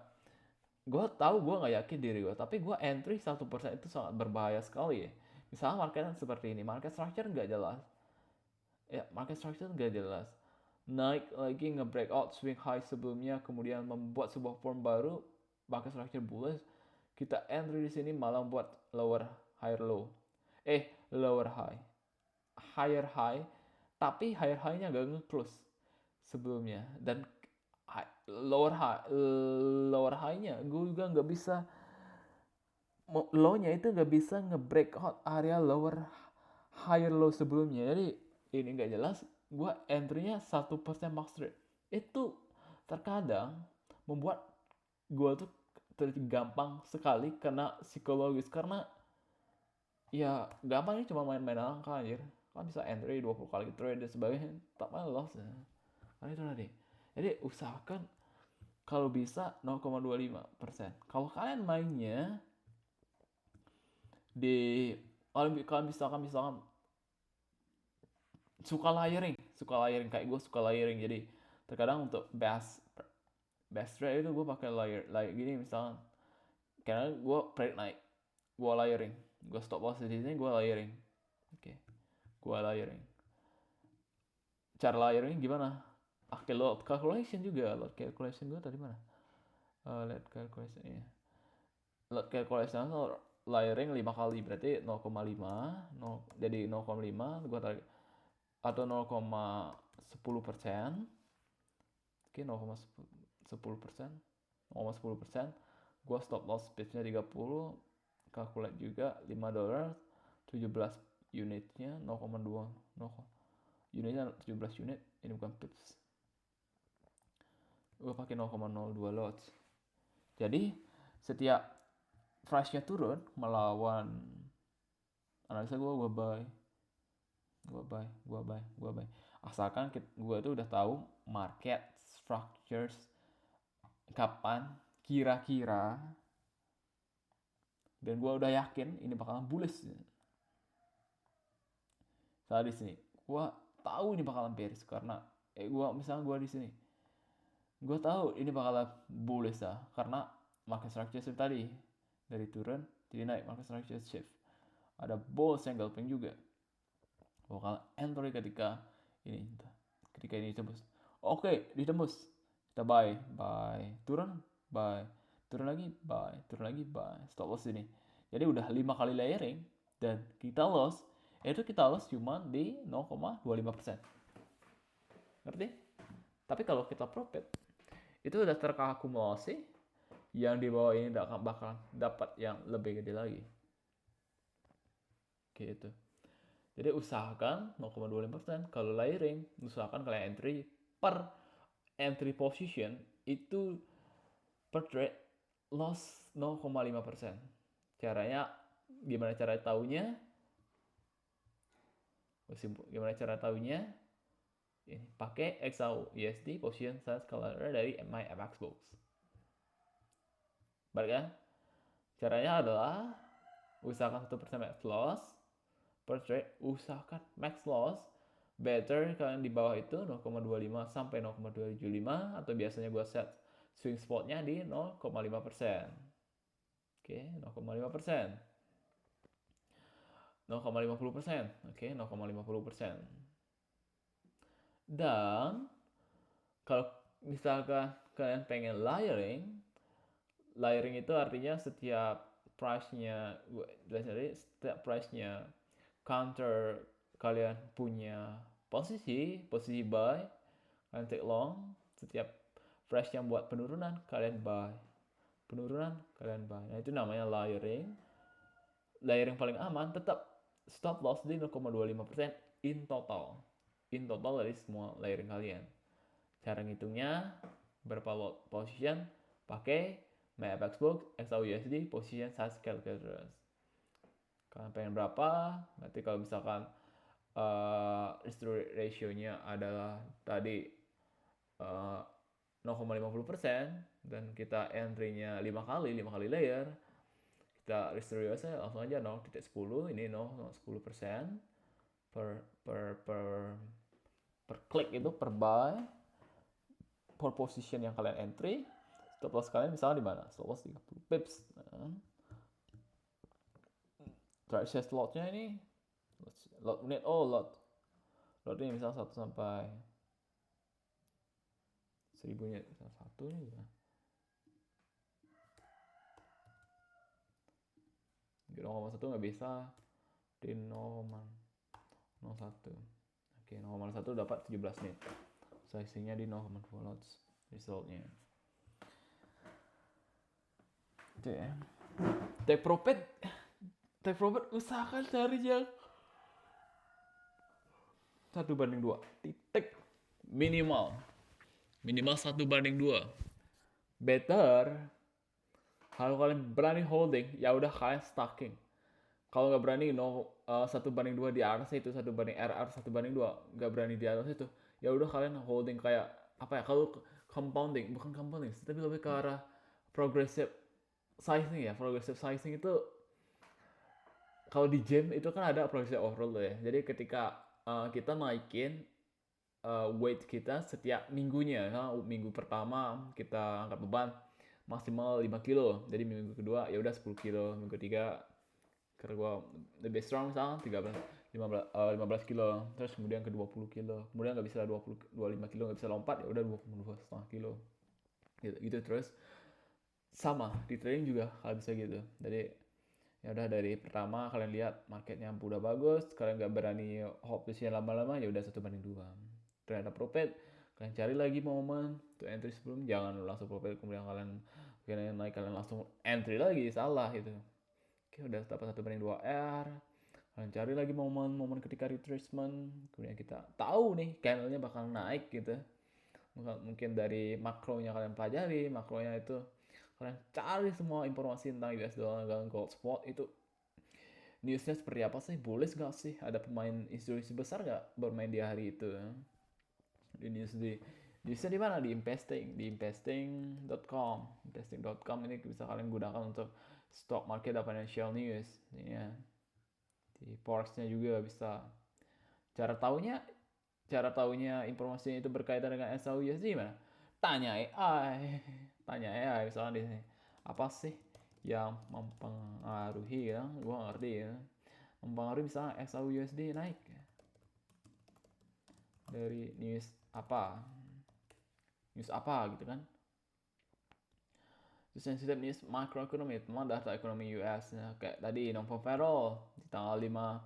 gue tahu gue nggak yakin diri gue, tapi gue entry 1% itu sangat berbahaya sekali ya. Misalnya market seperti ini, market structure nggak jelas. Ya, market structure nggak jelas. Naik lagi nge-breakout swing high sebelumnya, kemudian membuat sebuah form baru, market structure bullish. Kita entry di sini malah buat lower higher low. Lower high. Higher high, tapi higher high-nya nggak nge-close sebelumnya. Dan lower high-nya gue juga nggak bisa, low-nya itu nggak bisa nge-breakout area lower higher low sebelumnya. Jadi ini nggak jelas, gue entry-nya 1% max trade. Itu terkadang membuat gue tuh gampang sekali kena psikologis, karena ya gampangnya cuma main-main angka anjir. Kan bisa entry 20 kali trade dan sebagainya, tak malah loss ya. Kan itu tadi. Jadi usahakan kalau bisa 0,25%. Kalau kalian mainnya di, kalian misalkan suka layering kayak gue suka layering. Jadi terkadang untuk best trade itu gue pakai layer gini misalkan, karena gue trade naik, gue layering, gue stop loss di sini, gue layering. Oke, gue layering. Cara layering gimana? Pakai load calculation juga. Load calculation gue tadi mana? Load calculation ya. Load calculation layering 5 kali, berarti 0,5, jadi 0,5 gue tarik, atau 0,10%. Oke, 0,10%, 0,10%. Gue stop loss pitch-nya 30, calculate juga $5, 17 unitnya 0,2, unitnya 17 unit, ini bukan pips. Gue pakai 0,02 lots. Jadi setiap price-nya turun melawan analisa gue buy. Asalkan gue tuh udah tahu market structures kapan kira-kira, dan gue udah yakin ini bakalan bullish. Saat di sini gue tahu ini bakalan bearish, karena misalnya gue di sini gue tahu ini bakalan bullish lah, karena market structure shift tadi dari turun jadi naik, market structure shift, ada bull engulfing juga, bakal entry ketika ini ditembus. Oke, ditembus kita buy, turun buy, turun lagi buy, stop loss ini. Jadi udah 5 kali layering dan kita loss cuma di 0,25%. Ngerti? Tapi kalau kita profit itu udah terkalkulasi, yang di bawah ini bakal dapat yang lebih gede lagi. Gitu. Jadi usahakan 0,25%. Kalau layering, usahakan kalian entry per entry position itu per trade loss 0,5%. Caranya gimana cara taunya? Gimana cara taunya? Ini pakai XAU USD position size color dari MyFX Box. Baik kan? Caranya adalah usahakan 1% max loss per trade, usahakan max loss. Better kalian di bawah itu 0,25 sampai 0,275, atau biasanya gue set swing spotnya di 0,5%. Oke, 0,5%. 0,50%. Oke, 0,50%. Dan kalau misalkan kalian pengen layering itu artinya setiap price-nya, setiap price-nya counter kalian punya posisi buy, kalian take long. Setiap price yang buat penurunan kalian buy, penurunan kalian buy. Nah itu namanya layering. Layering paling aman tetap stop loss di 0,25% in total dari semua layering kalian. Cara ngitungnya berapa lot position, pakai MyFX Book, XAUUSD Position Size Calculators. Kalian pengen berapa? Nanti kalau misalkan history ratio-nya adalah tadi 0,50% dan kita entry-nya 5 kali layer, kita history ratio langsung aja 0,10, ini 0,10% per klik itu per buy, per position yang kalian entry. Stop loss kalian misalnya di mana? Stop loss 30 pips. Right size lotnya ini lot unit, lot ini misal 1 sampai 1000 nya misal 1 nih ya. 0,1 nggak bisa di 0,01. Oke, 0,1 dapat 17 nih. Sizingnya di 0,2 lots resultnya. Itu ya. Take profit usahakan cari yang 1:2 titik minimal 1:2. Better kalau kalian berani holding, ya udah kalian stacking. Kalau nggak berani 1:2 di atas itu, 1/RR 1:2 nggak berani di atas itu, ya udah kalian holding kayak apa ya, kalau bukan compounding tapi lebih ke arah progressive sizing ya. Progressive sizing itu kalau di gym itu kan ada progressive overload ya. Jadi ketika kita naikin weight kita setiap minggunya, minggu pertama kita angkat beban maksimal 5 kilo, jadi minggu kedua ya udah 10 kilo, minggu ketiga karena gue lebih strong misalnya 15 kilo, terus kemudian ke 20 kilo, kemudian nggak bisa 25 kilo, nggak bisa lompat, ya udah 22,5 kilo gitu terus. Sama di trading juga kalian bisa gitu. Jadi ya udah dari pertama kalian lihat marketnya udah bagus, kalian nggak berani hold position lama-lama, ya udah 1:2. Ternyata profit, kalian cari lagi momen untuk entry sebelum, jangan langsung profit kemudian kalian naik kalian langsung entry lagi, salah itu. Oke, udah dapat 1:2 R, kalian cari lagi momen ketika retracement, kemudian kita tahu nih candlenya bakal naik gitu. Mungkin dari makronya kalian pelajari, makronya itu kalian cari semua informasi tentang US dollar dan gold spot itu, newsnya seperti apa sih, bullish nggak sih, ada pemain institusi besar nggak bermain di hari itu. Di newsnya di mana, di investing.com. Investing.com ini bisa kalian gunakan untuk stock market dan financial news ya. Di forex-nya juga bisa. Cara taunya informasinya itu berkaitan dengan SAUUSD gimana? Tanya AI misalnya di sini, apa sih yang mempengaruhi ya, gua ngerti ya, mempengaruhi misalnya SAUUSD naik dari news apa gitu kan. Sensitive news makroekonomi, teman data ekonomi US ya, kayak tadi non-farm di tanggal 5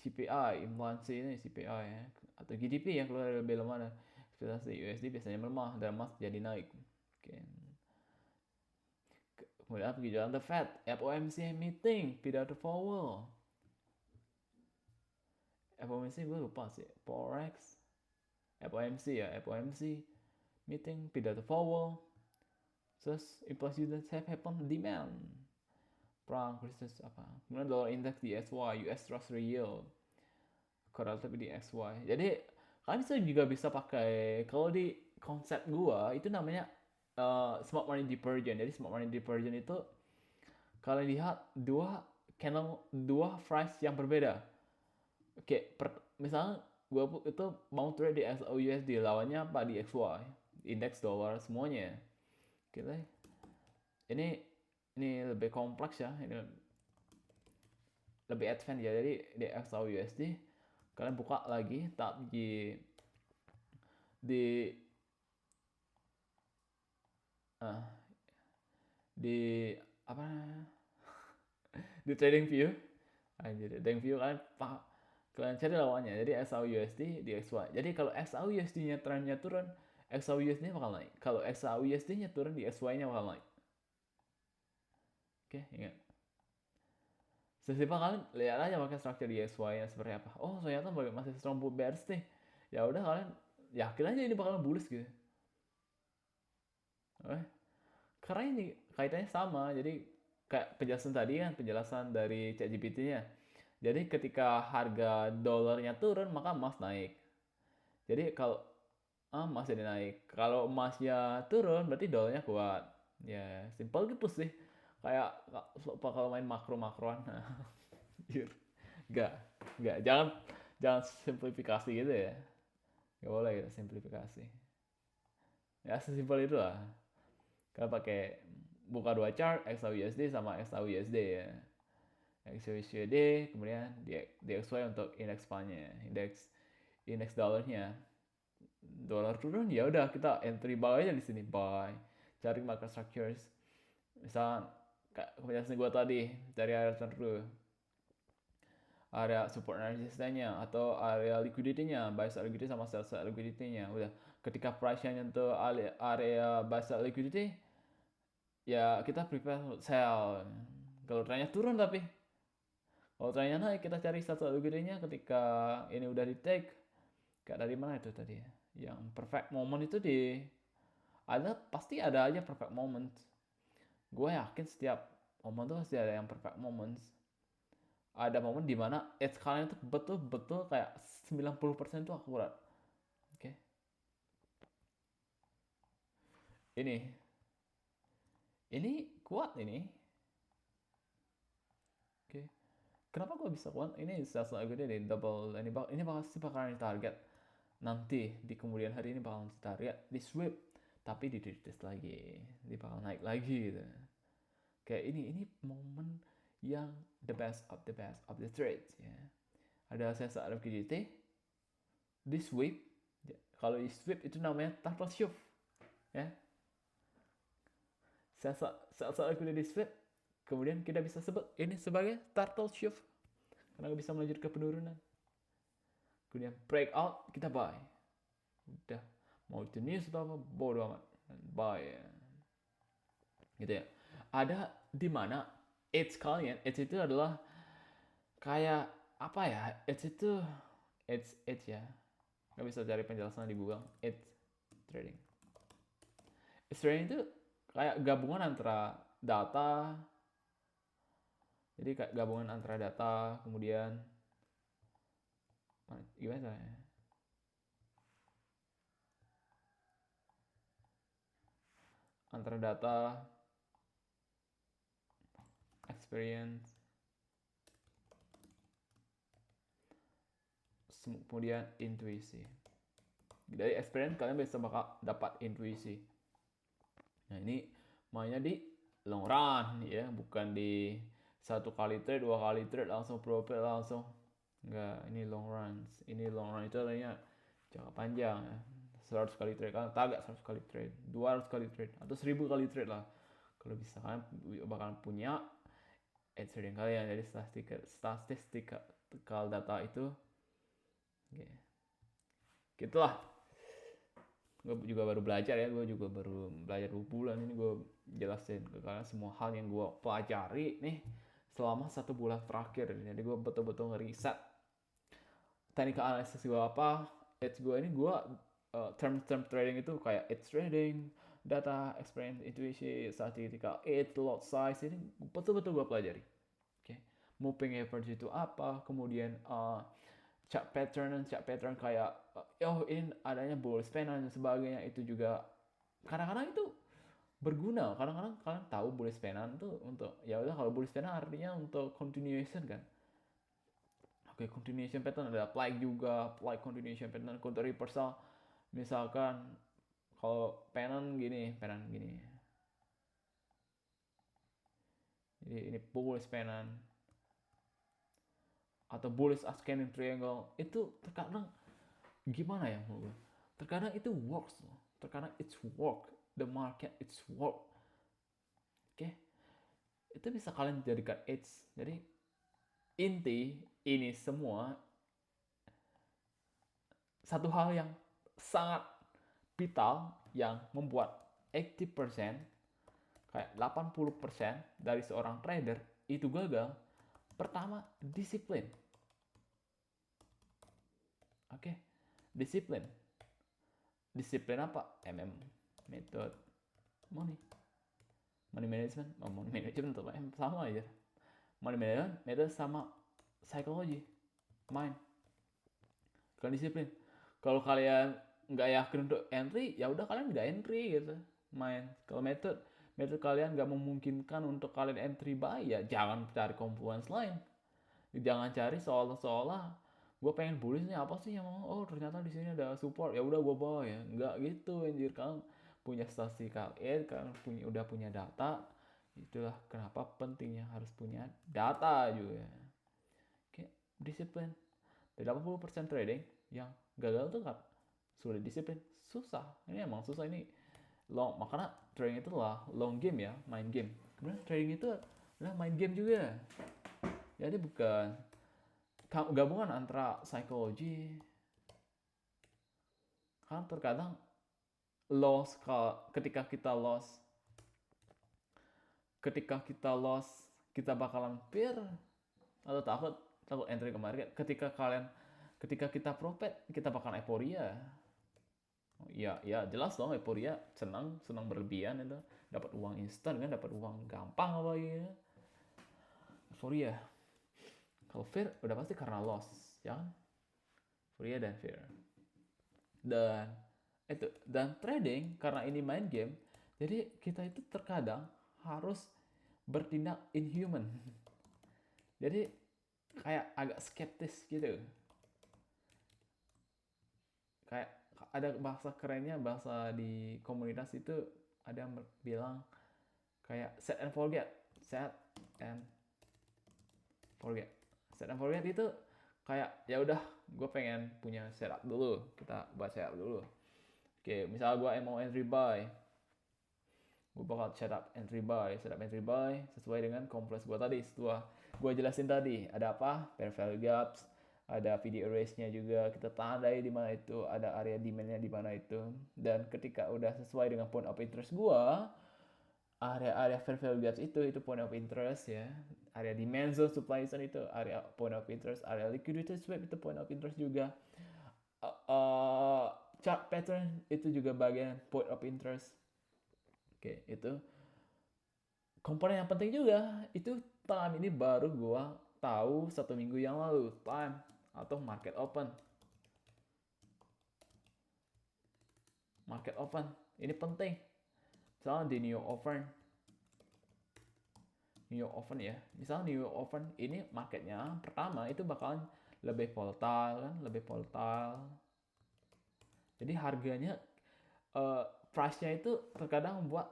CPI, inflasi ini CPI ya, atau GDP yang keluar lebih lemah, ekspektasi USD biasanya melemah dan emas jadi naik. Oke. Kemudian kebijakan The Fed, FOMC meeting, pidato Powell. FOMC gue lupa sih, Forex, FOMC meeting, pidato Powell. Terus inflasi dan safe happen demand, perang krisis apa. Kemudian dollar index di SY, US Treasury yield, korelatif di XY. Jadi kalian juga bisa pakai, kalau di konsep gua itu namanya smart money diversion. Jadi smart money diversion itu kalian lihat dua price yang berbeda. Oke, misalnya gue itu mau trade di XAUUSD, lawannya apa di XY, indeks dolar semuanya. Oke, ini lebih kompleks ya, ini lebih advance ya. Jadi di XAUUSD kalian buka lagi tab di uh, di apa di trading view. Anjir, trading view kalian cari lawannya. Jadi XAUUSD di XY. Jadi kalau XAUUSD-nya trennya turun, XAUUSD bakal naik. Kalau XAUUSD-nya turun, di XY-nya bakal naik. Oke, ingat. Sesimpel kalian lihat aja pakai structure di XY-nya seperti apa. Oh, ternyata masih strong bearish nih. Ya udah kalian yakin aja ini bakal bullish gitu. Oke. Karena ini kaitannya sama. Jadi kayak penjelasan tadi kan, penjelasan dari ChatGPT-nya. Jadi ketika harga dolarnya turun, maka emas naik. Jadi kalau emas jadi naik. Kalau emasnya turun, berarti dolarnya kuat. Ya, simpel gitu sih. Kayak kalau main makro-makroan. Gak, gak. Jangan simplifikasi gitu ya. Gak boleh gitu, simplifikasi. Ya, sesimpel itu lah. Kalau pakai buka dua chart, XAUUSD sama XAUUSD ya. XAUUSD, kemudian DXY untuk indeks nya, indeks dolarnya. Dolar turun, ya udah kita entry buy aja di sini, buy. Cari market structures. Misal kebiasaan gue tadi, cari area tertentu, area support and resistance-nya atau area liquidity-nya, buy side liquidity sama sell side liquidity-nya. Udah, ketika price-nya nyentuh area buy side liquidity, ya kita prepare sell. Kalau trennya turun tapi kalau trennya naik, kita cari sell liquidity-nya ketika ini udah di take. Kayak dari mana itu tadi ya? Yang perfect moment itu pasti ada aja perfect moment. Gue yakin setiap momen tuh pasti ada yang perfect moment. Ada momen dimana edge kalian itu betul-betul kayak 90% tuh akurat. Oke. Ini kuat ini. Oke. Kenapa gue bisa kuat? Ini sales gede nih, double. Ini pasti bakalan target. Nanti di kemudian hari ini bakalan target di sweep, tapi di retest lagi, di bakal naik lagi gitu. Kayak ini momen yang the best of the trades ya. Ada sales liquidity di sweep. Kalau di sweep itu namanya turtle shove ya. Sales liquidity sweep, kemudian kita bisa sebut ini sebagai turtle shove karena bisa melanjut ke penurunan. Kemudian breakout, kita buy. Udah, mau itu news atau apa, bodo amat, buy ya. Gitu ya. Ada di mana edge kalian, edge itu adalah kayak apa ya, edge itu edge ya, nggak bisa cari penjelasan di Google. Edge trading itu kayak gabungan antara data, jadi kayak gabungan antara data, kemudian gimana caranya, antara data, experience, kemudian intuisi. Dari experience kalian bisa bakal dapat intuisi. Nah ini mainnya di long run ya, bukan di satu kali trade, dua kali trade langsung profit langsung. Enggak, ini long runs. Ini long run itu artinya jangka panjang ya. 100 kali trade, kalian target 100 kali trade, 200 kali trade, atau 1000 kali trade lah. Kalau bisa kalian bakalan punya edge trading kalian. Jadi statistical data itu okay. Gitulah. Gue juga baru belajar ya, gue juga baru belajar 2 bulan ini, gue jelasin ke kalian semua hal yang gue pelajari nih selama 1 bulan terakhir. Jadi gue betul-betul ngeriset teknik analisis gue apa, edge gue ini, gue term trading itu kayak edge trading, data, experience, intuisi, statistical edge, lot size, ini betul-betul gue pelajari. Okay. Moving average itu apa, kemudian chart pattern kayak ini adanya bull span dan sebagainya, itu juga kadang-kadang itu berguna. Kadang-kadang kalian tahu bullish pattern tuh untuk, ya udah, kalau bullish pattern artinya untuk continuation kan. Oke, continuation pattern ada apply juga, apply continuation pattern, counter reversal. Misalkan kalau pattern gini. Jadi ini bullish pattern atau bullish ascending triangle, itu terkadang gimana ya menurut gue? Terkadang itu works loh. Terkadang it's work. The market it's work. Oke. Itu bisa kalian jadikan edge. Jadi inti ini semua satu hal yang sangat vital yang membuat 80%, kayak 80% dari seorang trader itu gagal. Pertama, disiplin. Oke. Disiplin. Disiplin apa? Method money management. Money management sama aja. Money management method sama psikologi mind. Kalian disiplin. Kalau kalian nggak yakin untuk entry, ya udah kalian nggak entry gitu. Main. Kalau method kalian nggak memungkinkan untuk kalian entry buy, ya jangan cari confluence lain. Jangan cari seolah-olah gue pengen bullish nih, apa sih yang mau, oh ternyata di sini ada support, ya udah gue bawa ya. Nggak gitu anjir. Kalian punya statistik kalian, kalian udah punya data. Itulah kenapa pentingnya harus punya data juga. Oke, disiplin. Dari 80% trading yang gagal tuh kan sulit disiplin, susah. Ini emang susah ini long, makanya trading itu lah long game ya, main game. Kemudian trading itu adalah main game juga. Jadi bukan gabungan antara psikologi. Kan terkadang loss, ketika kita loss kita bakalan fear atau takut entry ke market. Ketika kita profit kita bakalan euforia. Ya jelas dong, euforia, senang berlebihan itu, dapat uang instan kan, dapat uang gampang apa gitu. Euforia. Kalau fear udah pasti karena loss, ya kan? Euforia dan fear. Dan trading karena ini main game, jadi kita itu terkadang harus bertindak inhuman. Jadi kayak agak skeptis gitu. Kayak ada bahasa kerennya, bahasa di komunitas itu ada yang bilang kayak set and forget. Set and forget itu kayak ya udah, gue pengen punya setup dulu, kita buat setup dulu. Oke, misalnya gue mau entry buy, gue bakal setup entry buy sesuai dengan kompleks gue tadi. Setelah gue jelasin tadi ada apa, fair value gaps, ada video erase-nya juga, kita tandai di mana itu, ada area demand-nya di mana itu. Dan ketika udah sesuai dengan point of interest gue, area fair value gaps itu point of interest ya. Area demand zone, supply zone itu area point of interest, area liquidity swap itu point of interest juga. Chart pattern itu juga bagian point of interest. Oke, itu komponen yang penting juga. Itu time ini baru gua tahu 1 minggu yang lalu, time atau market open. Market open ini penting. Misalnya di New York Open ya. Misalnya New York Open ini marketnya pertama itu bakalan lebih volatile kan, lebih volatile. Jadi harganya, price-nya itu terkadang buat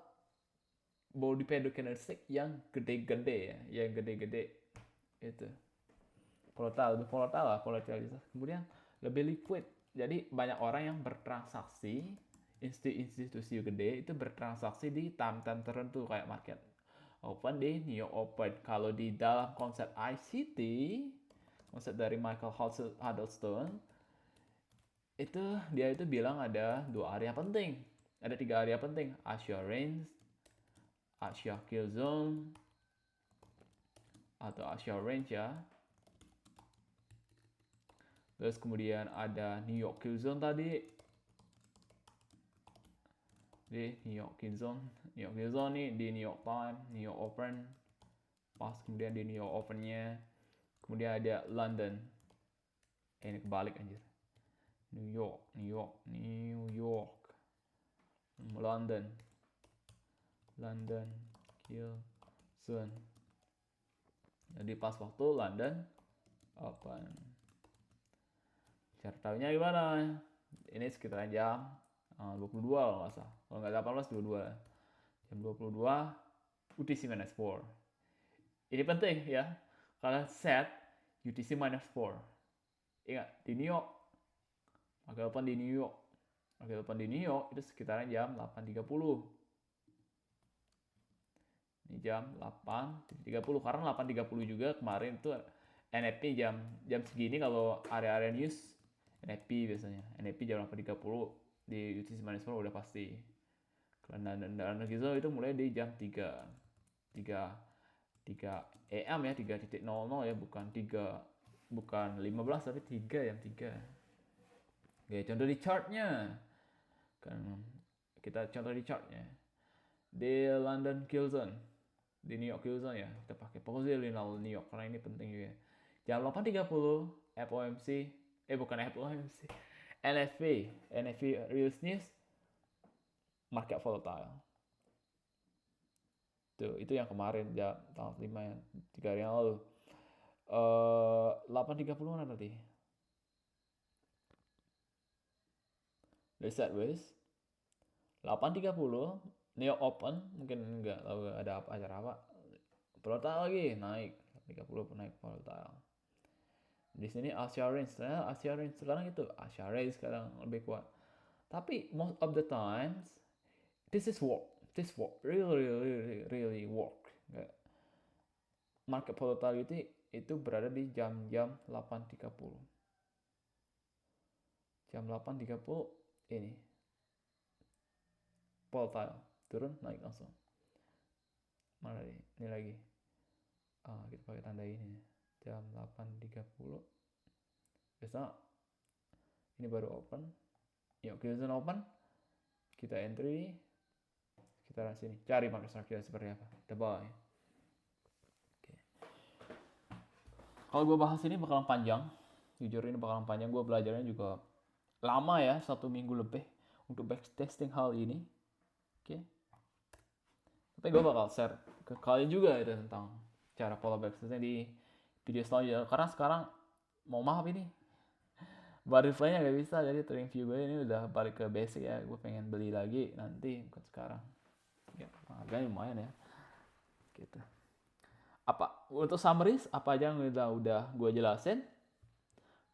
body pattern candlestick yang gede-gede ya, yang gede-gede itu. Volatile, lebih volatile lah volatilitas. Kemudian lebih liquid. Jadi banyak orang yang bertransaksi, institusi gede itu bertransaksi di time-time tertentu kayak market open di New York Open. Kalau di dalam konsep ICT, konsep dari Michael Huddleston, dia itu bilang ada 2 area penting. Ada 3 area penting. Asia Range, Asia Kill Zone, atau Asia Range ya. Terus kemudian ada New York Kill Zone tadi. Di New York Kill Zone nih di New York Time, New York Open. Pas kemudian di New York Open-nya. Kemudian ada London. Ini kebalik anjir. New York, London. London Curzon. Jadi pas waktu London Open. Cara tahunya gimana? Ini sekitar jam 22 kalau nggak salah. Kalau nggak 18, 22. Jam 22 UTC-4. Ini penting ya. Kalian set UTC-4. Ingat, di New York. Harga open di New York. Harga open di New York itu sekitaran jam 8.30. Ini jam 8.30 karena 8.30 juga kemarin itu NFP jam segini kalau area-area news NFP biasanya. NFP jam 8.30 di UTC Management udah pasti. Karena dan gitu itu mulai di jam 3 AM ya, 3.00 ya, bukan 15 tapi 3 jam 3. Oke, contoh di chartnya. Kan kita contoh di chartnya. Di London Curzon, di New York Curzon ya, kita pakai posisi Linal New York karena ini penting juga. Jam 8.30 FOMC, bukan FOMC, NFP Real News, market volatile. Tuh, itu yang kemarin jam tanggal 5 ya, 3 hari yang lalu. 8.30 mana tadi? Reset wis 8.30 New York Open, mungkin enggak tahu ada apa acara apa. Volatile lagi naik 30 naik volatile. Di sini Asia Range sekarang itu Asia Range sekarang lebih kuat. Tapi most of the times this work really work. Market volatility itu berada di jam-jam 8.30. Jam 8.30 ini volatile turun naik langsung. Mana nih? Ini lagi. Kita pakai tanda ini. Jam 8.30. Biasa ini baru open. Yuk kita open. Kita entry sekitaran sini. Cari market structure seperti apa. Kita buy. Okay. Kalau gue bahas ini bakalan panjang. Jujur ini bakalan panjang. Gue belajarnya juga lama ya, 1 minggu lebih untuk backtesting hal ini. Oke. Tapi gue bakal share ke kalian juga itu tentang cara pola backtesting di video selanjutnya. Karena sekarang mau maaf ini butterfly-nya gak bisa, jadi trading view gue ini udah balik ke basic ya. Gue pengen beli lagi nanti, bukan sekarang ya, harganya lumayan ya gitu. Apa untuk summaries apa aja yang udah gue jelasin.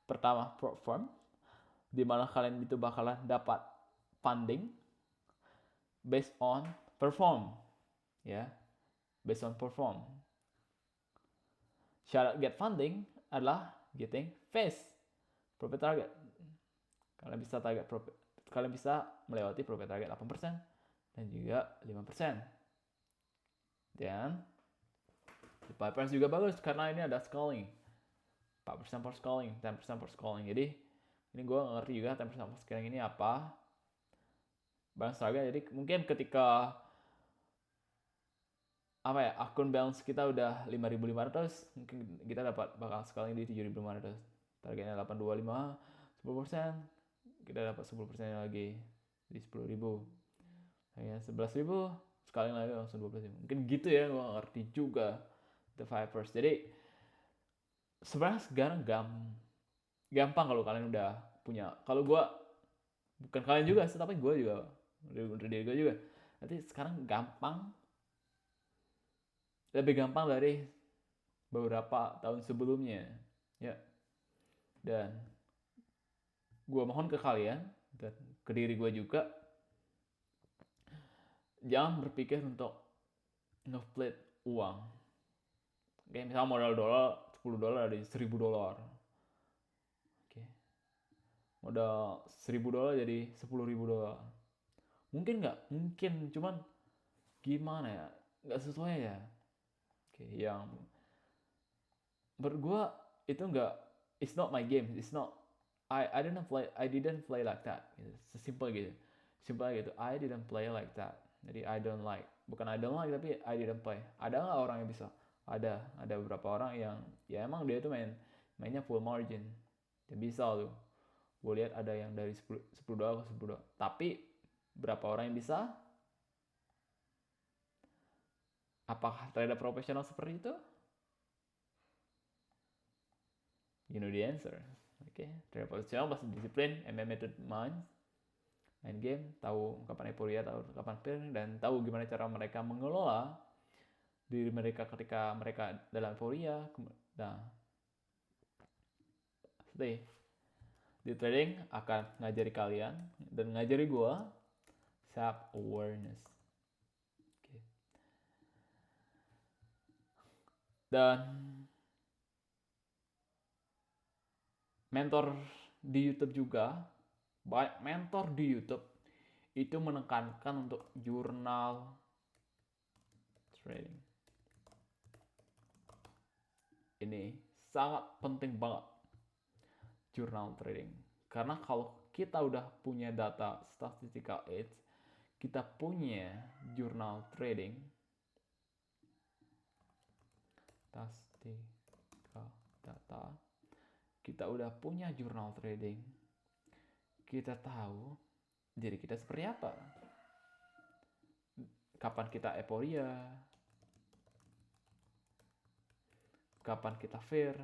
Pertama, prop firm, dimana kalian itu bakalan dapat funding based on perform ya, based on perform. Syarat get funding adalah getting fast profit target. Kalian bisa target profit, kalian bisa melewati profit target 8% dan juga 5%. Dan di price juga bagus karena ini ada scaling. 4% per scaling, 10% per scaling. Jadi ini gue ngerti juga 10% per scaling ini apa. Balance target, jadi mungkin ketika apa ya, akun balance kita udah 5.500, mungkin kita bakal scaling di 7.500. Targetnya 825, 10%, kita dapat 10% lagi di 10.000. Hanya 11.000, scaling lagi langsung 12.000. Mungkin gitu ya, gue ngerti juga the fibers. Jadi sebenarnya sekarang gampang kalau kalian udah punya. Kalau gue, bukan kalian juga sih, tapi gue juga, untuk diri gue juga. Nanti sekarang lebih gampang dari beberapa tahun sebelumnya ya. Dan gue mohon ke kalian dan ke diri gue juga, jangan berpikir untuk ngeflip uang. Oke, misalnya modal $10 dari $1.000. Oke, modal $1.000 jadi $10.000. Mungkin nggak? Mungkin, cuman gimana ya, nggak sesuai ya. Oke, yang menurut gue itu nggak, it's not my game, it's not, I didn't play like that gitu. Sesimpel gitu, I didn't play like that. Jadi bukan I don't like, tapi I didn't play. Ada nggak orang yang bisa? Ada beberapa orang yang ya emang dia tuh mainnya full margin, dia bisa tuh. Gue lihat ada yang dari $10 ke $10. Tapi berapa orang yang bisa? Apakah trader profesional seperti itu? You know the answer. Oke, trader profesional pasti disiplin, method minds, main game, tahu kapan euforia, tahu kapan fear, dan tahu gimana cara mereka mengelola diri mereka ketika mereka dalam euforia. Nah, stay di trading akan ngajari kalian dan ngajari gue self awareness. Okay. Dan mentor di YouTube juga, banyak mentor di YouTube itu menekankan untuk jurnal trading. Ini sangat penting banget, jurnal trading. Karena kalau kita udah punya data statistical age, kita punya jurnal trading, statistical data, kita udah punya jurnal trading, kita tahu diri kita seperti apa, kapan kita euforia, kapan kita fear,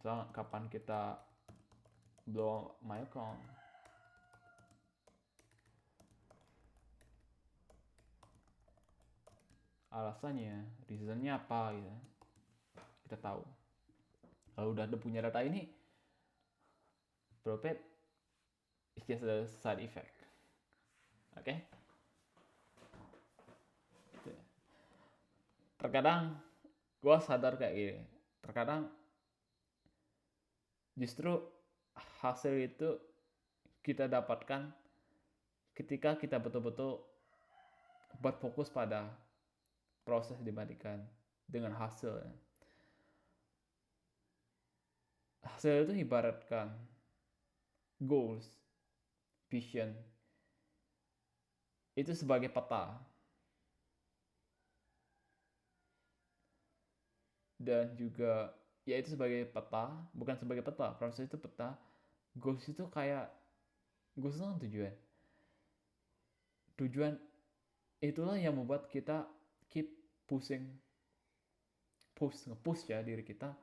kapan kita blow my account. Alasannya, reasonnya apa gitu. Kita tahu. Kalau udah punya data ini, profit is just a side effect. Oke? Okay? Terkadang gue sadar kayak gini. Terkadang justru hasil itu kita dapatkan ketika kita betul-betul berfokus pada proses dibandingkan dengan hasil. Hasil itu ibaratkan goals, vision, itu sebagai peta. Dan juga ya itu sebagai peta, bukan sebagai peta, proses itu peta. Goals itu kayak, goals itu kan tujuan itulah yang membuat kita keep pushing, nge-push ya diri kita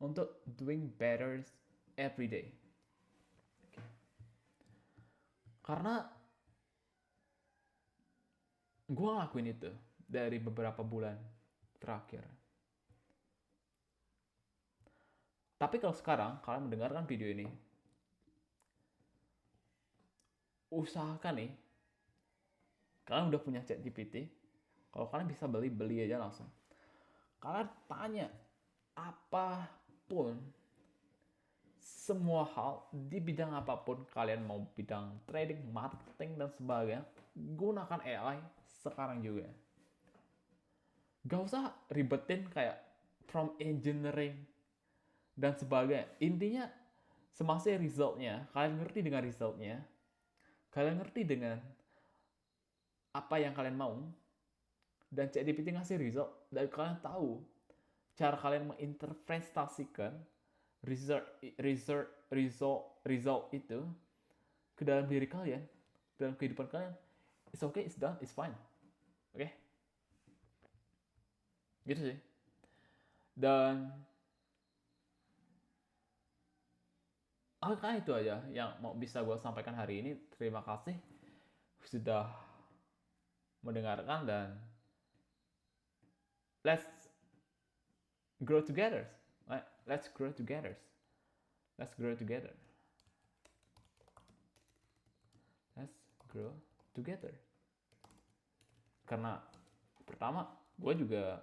untuk doing better every day. Okay. Karena gue ngelakuin itu dari beberapa bulan terakhir. Tapi kalau sekarang kalian mendengarkan video ini, usahakan nih, kalian udah punya ChatGPT, kalau kalian bisa beli aja langsung. Kalian tanya apapun, semua hal di bidang apapun, kalian mau bidang trading, marketing, dan sebagainya, gunakan AI sekarang juga. Gak usah ribetin kayak from engineering dan sebagainya. Intinya semasa resultnya, kalian ngerti dengan resultnya, kalian ngerti dengan apa yang kalian mau, dan ChatGPT ngasih result, dan kalian tahu cara kalian menginterpretasikan result itu ke dalam diri kalian, dalam kehidupan kalian. It's okay, it's done, it's fine. Oke? Okay? Gitu sih. Dan kan itu aja yang mau bisa gue sampaikan hari ini. Terima kasih sudah mendengarkan, dan let's grow together. Let's grow together. Let's grow together. Let's grow together. Karena pertama, gue juga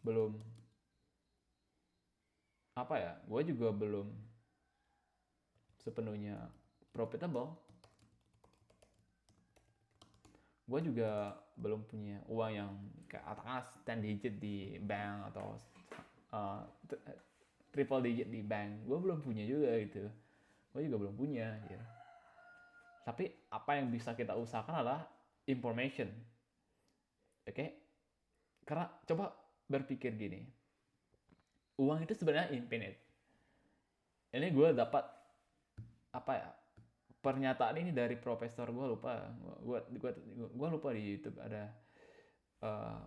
belum gue juga belum sepenuhnya profitable. Gue juga belum punya uang yang kayak atas 10 digit di bank atau triple digit di bank. Gue belum punya juga gitu. Gue juga belum punya gitu. Tapi apa yang bisa kita usahakan adalah information. Oke? Okay? Karena coba berpikir gini, uang itu sebenarnya infinite. Ini gue dapat pernyataan ini dari profesor, gue lupa, gue lupa di YouTube ada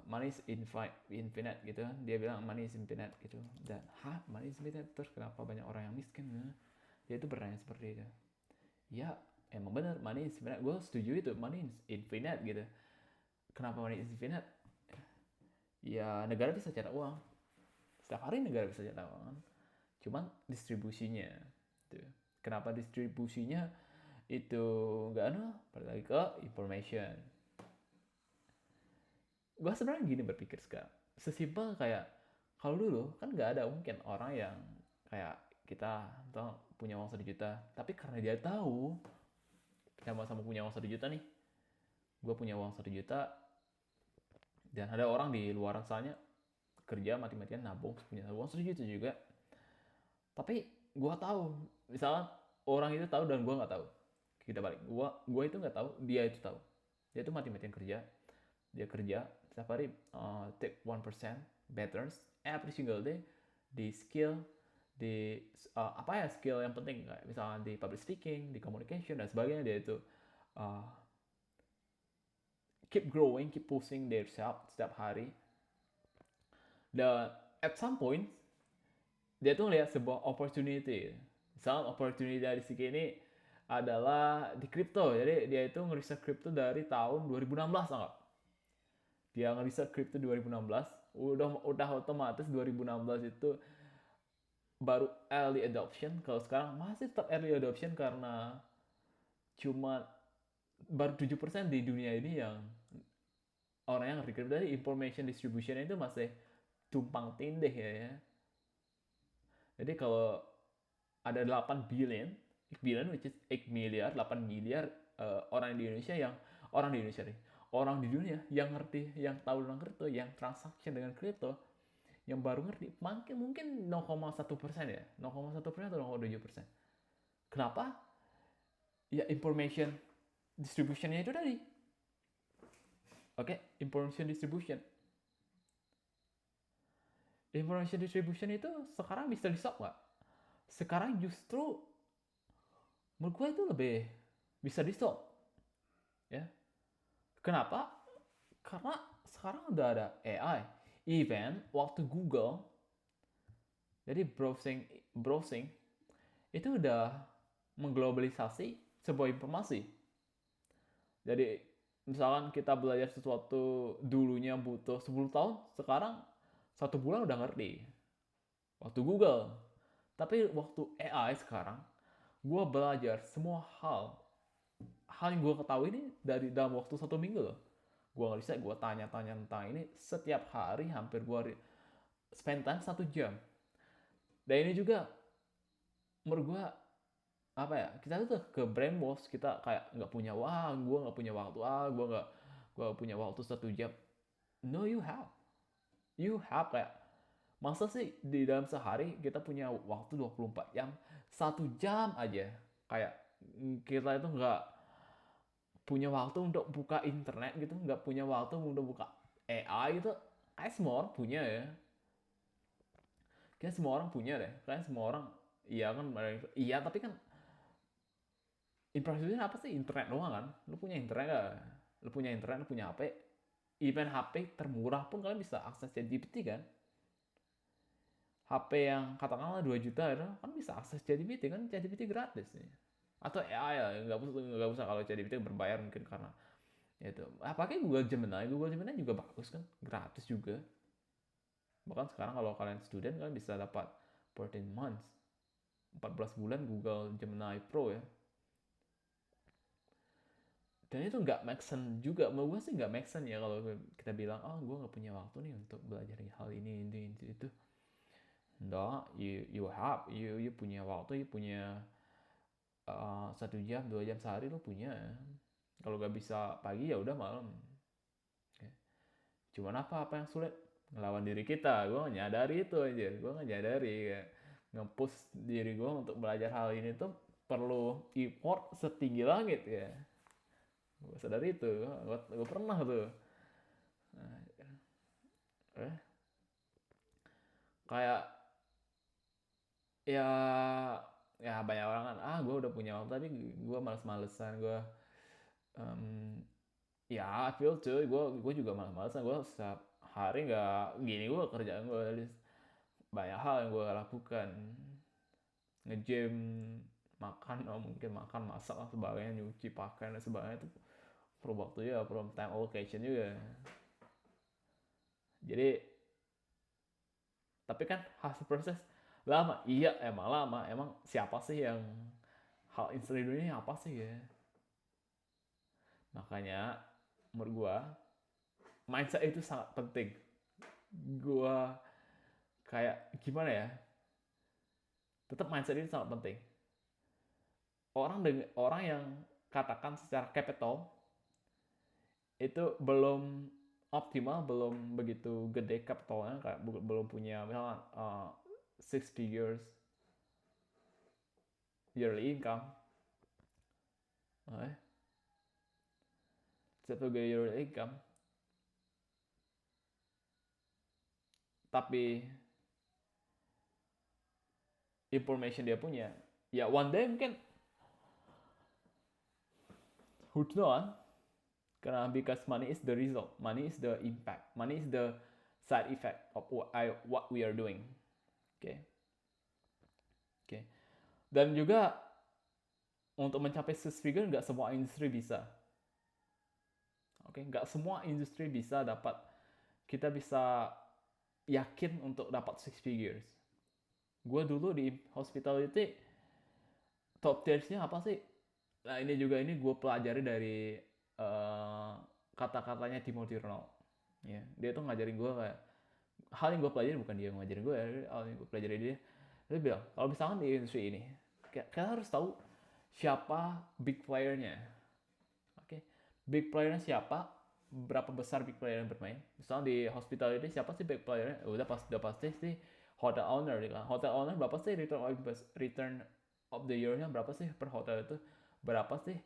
money is infinite gitu. Dia bilang money is infinite gitu. Dan money is infinite, terus kenapa banyak orang yang miskin? Dia itu bertanya seperti itu. Ya emang bener, money is infinite, gue setuju itu, money is infinite gitu. Kenapa money is infinite? Ya negara bisa cetak uang, setiap hari negara bisa cetak uang, cuman distribusinya gitu. Kenapa distribusinya itu nggak balik lagi ke information. Gue sebenarnya gini berpikir sekarang, sesimpel kayak kalau dulu kan nggak ada mungkin orang yang kayak kita punya uang 1 juta, tapi karena dia tahu sama-sama punya uang 1 juta nih, gue punya uang 1 juta dan ada orang di luar sana kerja mati-matian nabung punya uang 1 juta juga, tapi gue tahu misalnya orang itu tahu dan gue nggak tahu, kita balik, gue itu nggak tahu, dia itu tahu, dia itu mati-matian kerja, dia kerja setiap hari, take 1% better every single day di skill, di skill yang penting kayak misalnya di public speaking, di communication dan sebagainya. Dia itu keep growing, keep pushing their self setiap hari, dan at some point dia tuh lihat sebuah opportunity. Misalnya opportunity dari si ini adalah di crypto. Jadi dia itu ngeriset crypto dari tahun 2016 anggap. Dia ngeriset crypto 2016, udah otomatis 2016 itu baru early adoption. Kalau sekarang masih tetap early adoption karena cuma baru 7% di dunia ini yang orang yang ngerti crypto. Dari information distribution itu masih tumpang tindih ya. Jadi kalau ada 8 billion which is 8 miliar, 8 miliar orang di Indonesia orang di dunia yang ngerti, yang tahu tentang kripto, yang transaction dengan kripto, yang baru ngerti mungkin 0,1% ya, 0,1% atau 0,7%. Kenapa? Ya information distributionnya itu tadi. Oke, information distribution itu sekarang bisa di stop nggak? Sekarang justru menurut gue itu lebih bisa di stop ya. Kenapa? Karena sekarang udah ada AI. Even waktu Google, jadi browsing itu udah mengglobalisasi sebuah informasi. Jadi misalkan kita belajar sesuatu dulunya butuh 10 tahun, sekarang 1 bulan udah ngerti. Waktu Google. Tapi waktu AI sekarang, gue belajar semua hal yang gue ketahui ini dari dalam waktu 1 minggu loh. Gue nggak bisa, gue tanya-tanya tentang ini setiap hari, hampir gue spend time 1 jam. Dan ini juga menurut gue kita tuh ke brainwash, kita kayak nggak punya waktu, gue nggak punya waktu, gue punya waktu 1 jam. No, you have kayak, masa sih di dalam sehari kita punya waktu 24 jam, 1 jam aja kayak kita itu nggak punya waktu untuk buka internet gitu, nggak punya waktu untuk buka AI gitu. Kayak semua orang punya ya, kayak semua orang punya deh, kayak semua orang. Iya kan, iya, tapi kan infrastrukturnya apa sih? Internet doang kan. Lu punya internet gak? Lu punya internet, lu punya HP. Even HP termurah pun kalian bisa akses ChatGPT kan. HP yang katakanlah 2 juta itu kan bisa akses ChatGPT kan. ChatGPT gratis nih. Atau AI ya, nggak usah kalau ChatGPT berbayar mungkin karena itu. Pakai Google Gemini juga bagus kan, gratis juga. Bahkan sekarang kalau kalian student kalian bisa dapat 14 months, 14 bulan Google Gemini Pro ya. Dan itu nggak make sense juga, menurut gue sih nggak make sense ya kalau kita bilang gue nggak punya waktu nih untuk belajar hal ini itu. Enggak, you punya waktu, you punya 1 jam 2 jam sehari lo punya. Kalau nggak bisa pagi ya udah malam. Okay. Cuman apa yang sulit? Ngelawan diri kita. Gue nyadari itu aja, gue nggak nyadari kayak nge-push diri gue untuk belajar hal ini tuh perlu effort setinggi langit ya. Gue sadar itu, gue pernah tuh kayak ya ya banyak orang kan, gue udah punya waktu tapi gue males-malesan, gue ya I feel too, gue juga males-malesan, gue setiap hari nggak gini, gue kerjaan gue banyak hal yang gue lakukan, nge-gym, makan, mungkin makan, masak lah sebagainya, nyuci pakaian dan sebagainya itu perlu waktu ya, perlu time allocation juga. Jadi tapi kan hasil proses lama, iya emang lama, emang siapa sih yang hal instan di dunia apa sih ya. Makanya menurut gua mindset itu sangat penting. Gua kayak gimana ya, tetap mindset itu sangat penting. Orang yang katakan secara capital itu belum optimal, belum begitu gede capitalnya, kayak belum punya misalnya six figures yearly income, six figure yearly income, tapi information dia punya, ya one day mungkin, who knows, karena because money is the result, money is the impact, money is the side effect of what we are doing. Oke, okay. Oke. Okay. Dan juga untuk mencapai six figure nggak semua industri bisa. Oke, okay? Nggak semua industri bisa dapat, kita bisa yakin untuk dapat six figures. Gue dulu di hospitality top tiersnya apa sih? Nah ini juga, ini gue pelajari dari kata-katanya Timothy Ronald. Ya, dia tuh ngajarin gue kayak, hal yang gue pelajari, bukan dia ngajarin gue ya, hal yang gue pelajari dia bilang kalau misalkan di industri ini kita harus tahu siapa big playernya. Oke, okay? Big playernya siapa, berapa besar big player yang bermain. Misalnya di hospitality siapa sih big playernya, udah pasti sih hotel owner kan. Hotel owner berapa sih return of the year-nya, berapa sih per hotel itu, berapa sih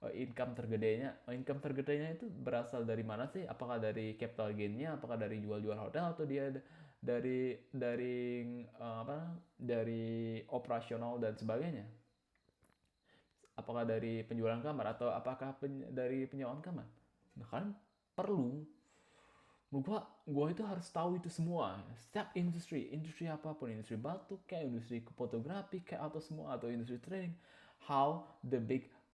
income tergedenya. Income tergedenya itu berasal dari mana sih? Apakah dari capital gain-nya, apakah dari jual-jual hotel, atau dia dari dari operasional dan sebagainya? Apakah dari penjualan kamar, atau apakah dari penyewaan kamar? Nah kan perlu, gua itu harus tahu itu semua. Setiap industri apapun, industri batu kayak industri fotografi kayak, atau semua, atau industri trading, how the big